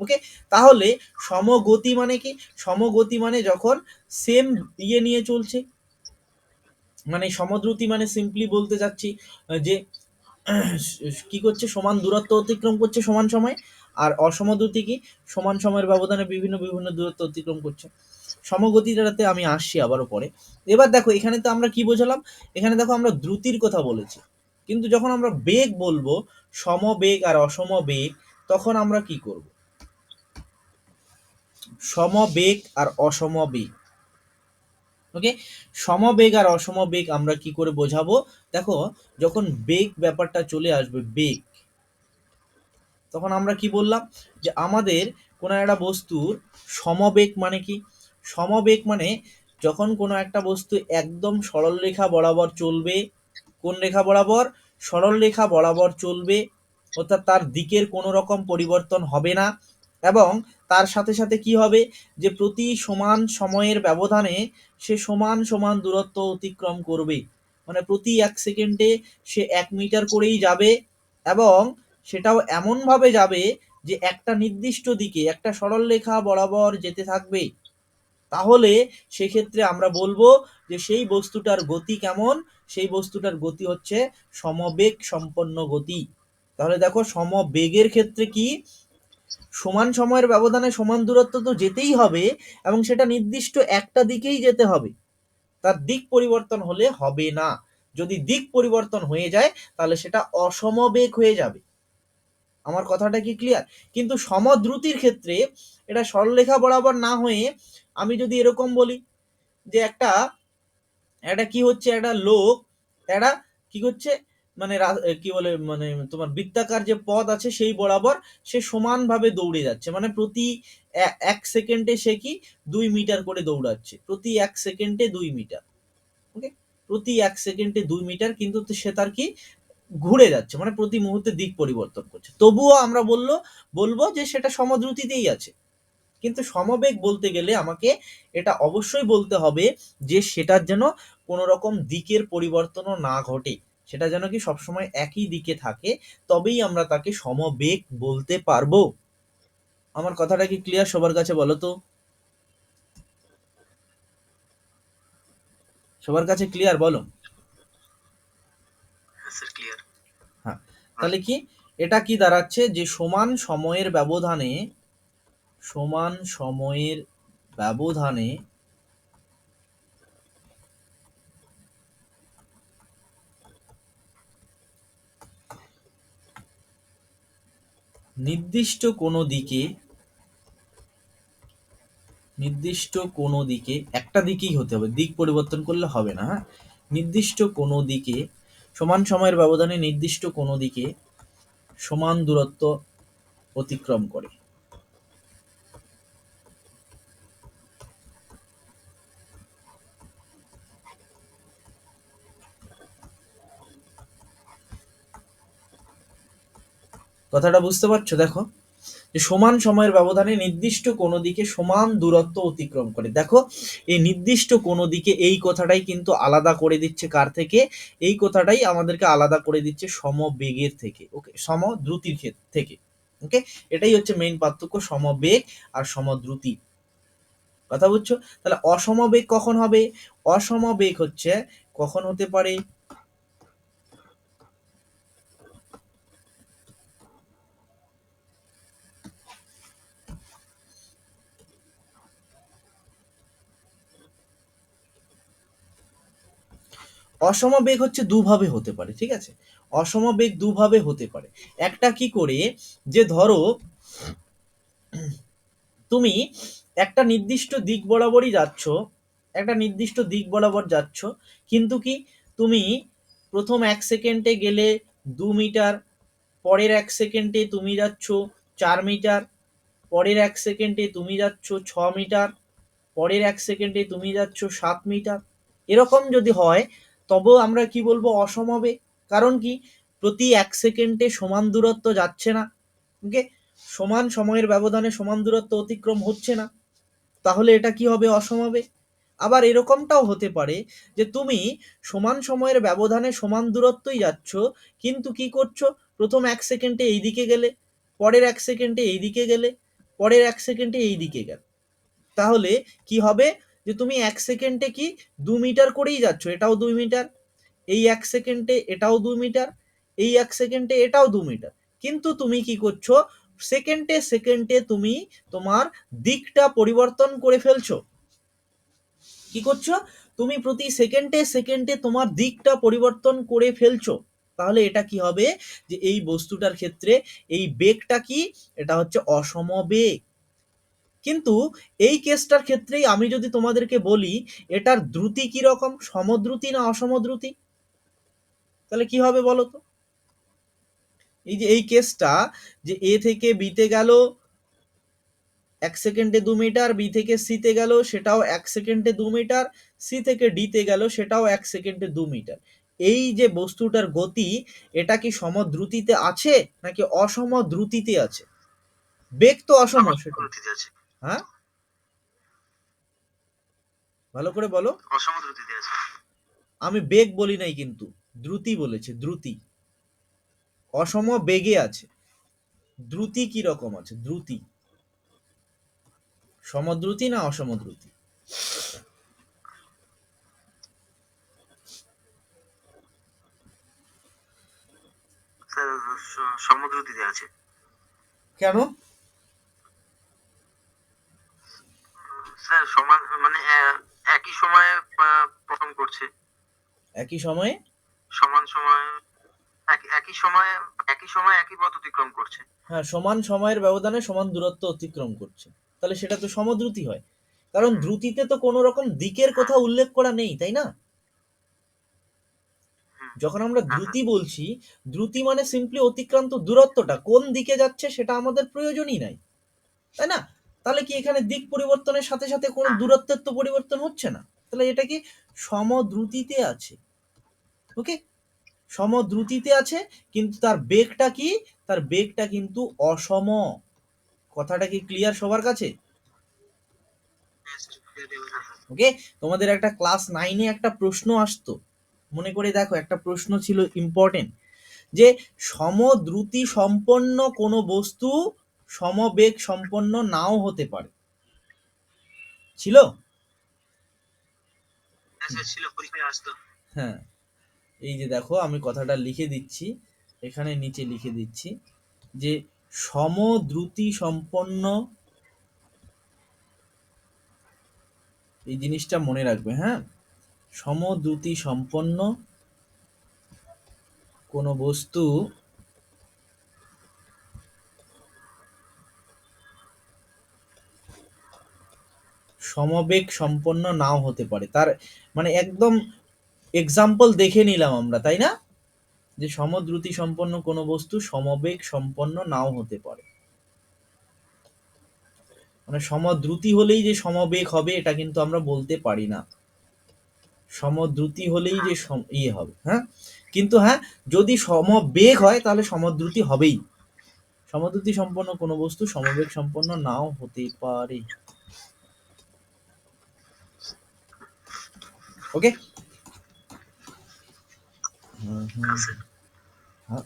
ওকে, তাহলে সমগতি মানে কি, সমগতি মানে যখন সেম নিয়ে চলছে, মানে সমদ্রুতি মানে সিম্পলি বলতে চাচ্ছি যে কি করছে, সমান দূরত্ব অতিক্রম করছে সমান সময়। আর অসমদ্রুতি কি, সমান সময়ের ব্যবধানে বিভিন্ন বিভিন্ন দূরত্ব অতিক্রম করছে। সমগতিটাতে আমি আসছি আবারও পরে। এবার দেখো এখানে তো আমরা কি বোঝালাম, এখানে দেখো আমরা দ্রুতির কথা বলেছি, কিন্তু যখন আমরা বেগ বলবো, সমবেগ আর অসমবেগ, তখন আমরা কি করব? সমবেগ আর অসমবেগ, ওকে, সমবেগ আর অসমবেগ আমরা কি করে বোঝাবো? দেখো যখন বেগ ব্যাপারটা চলে আসবে, বেগ, তখন আমরা কি বললাম যে আমাদের কোনো একটা বস্তুর সমবেগ মানে কি? সমবেগ মানে যখন কোনো একটা বস্তু একদম সরল রেখা বরাবর চলবে, কোন রেখা বরাবর? সরল রেখা বরাবর চলবে, অর্থাৎ তার দিকের কোনো রকম পরিবর্তন হবে না, এবং তার সাথে সাথে কি হবে, যে প্রতি সমান সময়ের ব্যবধানে সে সমান সমান দূরত্ব অতিক্রম করবে, মানে প্রতি 1 সেকেন্ডে সে 1 মিটার করেই যাবে, এবং সেটাও এমনভাবে যাবে যে একটা নির্দিষ্ট দিকে একটা সরল রেখা বরাবর যেতে থাকবে। তাহলে সেক্ষেত্রে আমরা বলবো যে সেই বস্তুটার গতি কেমন? সেই বস্তুটার গতি হচ্ছে সমবেগ সম্পন্ন গতি। তাহলে দেখো সমবেগের ক্ষেত্রে কি, সমান সময়ের ব্যবধানে সমান দূরত্ব তো যেতেই হবে, এবং সেটা নির্দিষ্ট একটা দিকেই যেতে হবে, তার দিক পরিবর্তন হলে হবে না। যদি দিক পরিবর্তন হয়ে যায় তাহলে সেটা অসমবেগ হয়ে যাবে। আমার কথাটা কি ক্লিয়ার? কিন্তু সমদ্রুতির ক্ষেত্রে এটা সরলরেখা বরাবর না হয়ে আমি যদি এরকম বলি যে একটা একটা কি হচ্ছে, একটা লোক, একটা কি হচ্ছে, মানে কি বলে, মানে তোমার বৃত্তাকার যে পথ আছে সেই বরাবর সে সমানভাবে দৌড়ে যাচ্ছে, মানে প্রতি 1 সেকেন্ডে সে কি 2 মিটার করে দৌড়াচ্ছে, প্রতি 1 সেকেন্ডে 2 মিটার, ওকে, প্রতি 1 সেকেন্ডে 2 মিটার, কিন্তু সে তার কি ঘুরে যাচ্ছে, মানে প্রতি মুহূর্তে দিক পরিবর্তন করছে, তবুও আমরা বলবো যে সেটা সমদ্রুতিতেই আছে। কিন্তু সমবেগ বলতে গেলে আমাকে এটা অবশ্যই বলতে হবে যে সেটার যেন কোনো রকম দিকের পরিবর্তনও না ঘটে, সেটা যেন কি সবসময় একই দিকে থাকে, তবেই আমরা তাকে সমবেগ বলতে পারবো। আমার কথাটা কি ক্লিয়ার সবার কাছে, বলো তো? সবার কাছে ক্লিয়ার, বলো। হ্যাঁ স্যার, ক্লিয়ার। হ্যাঁ, তাহলে কি, এটা কি দাঁড়াচ্ছে যে সমান সময়ের ব্যবধানে নির্দিষ্ট কোনো দিকে, একটা দিকেই হতে হবে, দিক পরিবর্তন করলে হবে না, হ্যাঁ, নির্দিষ্ট কোনো দিকে, সমান সময়ের ব্যবধানে নির্দিষ্ট কোনো দিকে সমান দূরত্ব অতিক্রম করে। কথাটা বুঝতে পারছো? দেখো যে সমান সময়ের ব্যবধানে নির্দিষ্ট কোনো দিকে সমান দূরত্ব অতিক্রম করে, দেখো এই নির্দিষ্ট কোনো দিকে, এই কথাটাই কিন্তু আলাদা করে দিচ্ছে কার থেকে? এই কথাটাই আমাদেরকে আলাদা করে দিচ্ছে সমবেগের থেকে, ওকে, সমদ্রুতির ক্ষেত্র থেকে, ওকে, এটাই হচ্ছে মেইন পার্থক্য সমবেগ আর সমদ্রুতি। কথা বুঝছো? তাহলে অসমবেগ কখন হবে? অসমবেগ হচ্ছে কখন হতে পারে? অসমবেগ হচ্ছে দুভাবে হতে পারে, ঠিক আছে? অসমবেগ দুভাবে হতে পারে। একটা কি করে, যে ধরো তুমি একটা নির্দিষ্ট দিক বরাবরই যাচ্ছ, একটা নির্দিষ্ট দিক বরাবর যাচ্ছ, কিন্তু কি তুমি প্রথম 1 সেকেন্ডে গেলে 2 মিটার, পরের 1 সেকেন্ডে তুমি যাচ্ছ 4 মিটার, পরের 1 সেকেন্ডে তুমি যাচ্ছ 6 মিটার, পরের 1 সেকেন্ডে তুমি যাচ্ছ 7 মিটার, এরকম যদি হয় তবেও আমরা কি বলবো? অসমবেগ। কারণ কি, প্রতি 1 সেকেন্ডে সমান দূরত্ব যাচ্ছে না, ওকে, সমান সময়ের ব্যবধানে সমান দূরত্ব অতিক্রম হচ্ছে না, তাহলে এটা কি হবে? অসমবেগ। আবার এরকমটাও হতে পারে যে তুমি সমান সময়ের ব্যবধানে সমান দূরত্বই যাচ্ছ, কিন্তু কি করছো, প্রথম 1 সেকেন্ডে এই দিকে গেলে, পরের 1 সেকেন্ডে এই দিকে গেলে, পরের 1 সেকেন্ডে এই দিকে গেলে, তাহলে কি হবে, যে তুমি 1 সেকেন্ডে কি 2 মিটার করেই যাচ্ছ, এটাও 2 মিটার, এই 1 সেকেন্ডে এটাও 2 মিটার, এই 1 সেকেন্ডে এটাও 2 মিটার, কিন্তু তুমি কি করছো, সেকেন্ডে সেকেন্ডে তুমি তোমার দিকটা পরিবর্তন করে ফেলছো, কি করছো? তুমি প্রতি সেকেন্ডে সেকেন্ডে তোমার দিকটা পরিবর্তন করে ফেলছো। তাহলে এটা কি হবে, যে এই বস্তুটার ক্ষেত্রে এই বেগটা কি, এটা হচ্ছে অসমবেগ। কিন্তু এই কেসটার ক্ষেত্রেই আমি যদি তোমাদেরকে বলি এটার দ্রুতি কি রকম, সমদ্রুতি না অসমদ্রুতি, তাহলে কি হবে বলো তো? এই যে এই কেসটা, যে এ থেকে বিতে গেল 1 সেকেন্ডে 2 মিটার, বি থেকে সিতে গেল সেটাও 1 সেকেন্ডে 2 মিটার, সি থেকে ডিতে গেল সেটাও 1 সেকেন্ডে 2 মিটার, এই যে বস্তুটার গতি, এটা কি সমদ্রুতিতে আছে নাকি অসমদ্রুতিতে আছে? বেগ তো অসম সেটা। অসমদ্রুতিতে আছে। হ্যাঁ, ভালো করে বলো। অসমদ্রুতিতে আছে। আমি বেগ বলি নাই কিন্তু, দ্রুতি বলেছে, দ্রুতি। অসম বেগে আছে, দ্রুতি কি রকম আছে, দ্রুতি সমদ্রুতি না অসমদ্রুতি? স্যার সমদ্রুতিতে আছে। কেন? স্যার সমান মানে একই সময়ে পারফর্ম করছে। একই সময়ে, সমান সময়ে একই সময়ে একই পথ অতিক্রম করছে। হ্যাঁ, সমান সময়ের ব্যবধানে সমান দূরত্ব অতিক্রম করছে, তাহলে সেটা তো সমদ্রুতি হয়। কারণ হুম, দ্রুতিতে তো কোনো রকম দিকের হ্যাঁ, কথা উল্লেখ করা নেই, তাই না? হুম, যখন আমরা হ্যাঁ স্যার। দ্রুতি বলছি, দ্রুতি মানে সিম্পলি অতিক্রান্ত দূরত্বটা কোন দিকে যাচ্ছে সেটা আমাদের প্রয়োজনই নাই, তাই না? তাহলে কি এখানে দিক পরিবর্তনের সাথে সাথে কোনো হ্যাঁ, দূরত্বের তো পরিবর্তন হচ্ছে না, তাহলে এটা কি সমদ্রুতিতে আছে। ওকে, সমদ্রুতিতে আছে, কিন্তু তার বেগটা কি, তার বেগটা কিন্তু অসম। কথাটা কি ক্লিয়ার সবার কাছে? হ্যাঁ স্যার, clearly বোঝা যায়। ওকে, তোমাদের একটা ক্লাস 9-এ একটা প্রশ্ন আসতো, মনে করে দেখো, একটা প্রশ্ন ছিল ইম্পর্টেন্ট, যে সমদ্রুতি সম্পন্ন কোনো বস্তু সমবেগ সম্পন্ন নাও হতে পারে, ছিল? হ্যাঁ স্যার ছিল, পরীক্ষায় আসতো। হ্যাঁ, এই যে দেখো আমি কথাটা লিখে দিচ্ছি, এখানে নিচে লিখে দিচ্ছি, যে সমদ্রুতি সম্পন্ন, এই জিনিসটা মনে রাখবে, হ্যাঁ, সমদ্রুতি সম্পন্ন কোনো বস্তু সমবেগ সম্পন্ন নাও হতে পারে, তার মানে একদম এক্সাম্পল দেখে নিলাম আমরা, তাই না? যে সমদ্রুতি সম্পন্ন কোনো বস্তু সমবেগ সম্পন্ন নাও হতে পারে, মানে সমদ্রুতি হলেই যে সমবেগ হবে এটা কিন্তু আমরা বলতে পারি না, সমদ্রুতি হলেই যে ইয়ে হবে, হ্যাঁ। কিন্তু হ্যাঁ, যদি সমবেগ হয় তাহলে সমদ্রুতি হবেই, সমদ্রুতি সম্পন্ন কোনো বস্তু সমবেগ সম্পন্ন নাও হতে পারে। ওকে। হুম হুম হ্যাঁ স্যার। হ্যাঁ,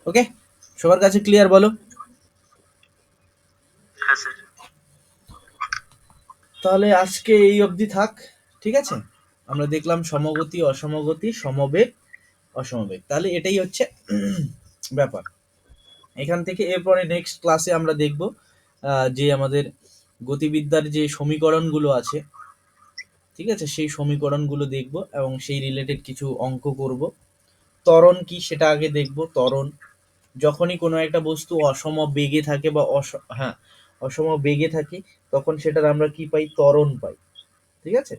ওকে, সবার কাছে ক্লিয়ার বলো? হ্যাঁ স্যার। তাহলে আজকে এই অবধি থাক, ঠিক আছে? আমরা দেখলাম সমগতি, অসমগতি, সমবেগ, অসমবেগ, তাহলে এটাই হচ্ছে ব্যাপার। এখান থেকে এরপরে নেক্সট ক্লাসে আমরা দেখব যে আমাদের গতিবিদ্যার যে সমীকরণগুলো আছে, ঠিক আছে, সেই সমীকরণগুলো দেখব এবং সেই রিলেটেড কিছু অঙ্ক করব। ত্বরণ কি সেটা আগে দেখব, ত্বরণ, যখনই কোনো একটা বস্তু অসম বেগে থাকে বা হ্যাঁ, অসম বেগে থাকে, তখন সেটার আমরা কি পাই, ত্বরণ পাই, ঠিক আছে?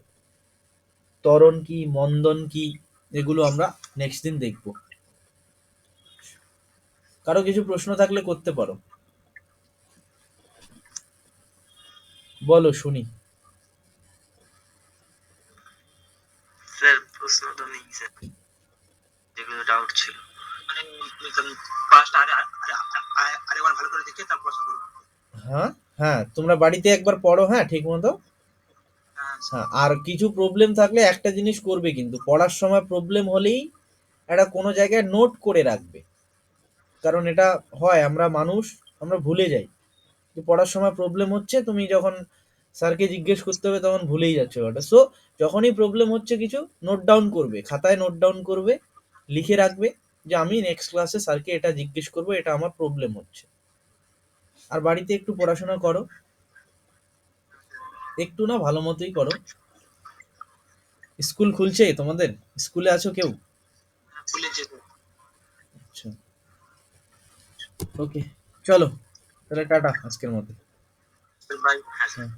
ত্বরণ কি, মন্দন কি, এগুলো আমরা নেক্সট দিন দেখব। কারো কিছু প্রশ্ন থাকলে করতে পারো, বলো শুনি। স্যার প্রশ্ন তো নেই স্যার, যেগুলো ডাউট ছিল মানে ফার্স্ট আরেকবার ভালো করে দেখে তারপর প্রশ্ন করবো। হ্যাঁ, হ্যাঁ, তোমরা বাড়িতে একবার পড়ো, হ্যাঁ, ঠিক মতো। হ্যাঁ স্যার। হ্যাঁ, আর কিছু প্রবলেম থাকলে একটা জিনিস করবে, কিন্তু পড়ার সময় প্রবলেম হলেই একটা কোনো জায়গায় নোট করে রাখবে, কারণ এটা হয়, আমরা মানুষ, আমরা ভুলে যাই, যে পড়ার সময় প্রবলেম হচ্ছে, তুমি যখন স্যারকে জিজ্ঞেস করতে হবে তখন ভুলেই যাচ্ছে ওটা। সো যখনই প্রবলেম হচ্ছে কিছু, নোট ডাউন করবে, খাতায় নোট ডাউন করবে, লিখে রাখবে, যে আমি নেক্সট ক্লাসে স্যারকে এটা জিজ্ঞেস করবো, এটা আমার প্রবলেম হচ্ছে। আর বাড়িতে একটু পড়াশোনা করো, একটু না ভালো মতোই করো। স্কুল খুলছে তোমাদের? স্কুলে আছো কেউ? খুলে যেত। আচ্ছা, ওকে, চলো তাহলে টাটা আজকের মতো। বাই। হ্যাঁ। হ্যাঁ।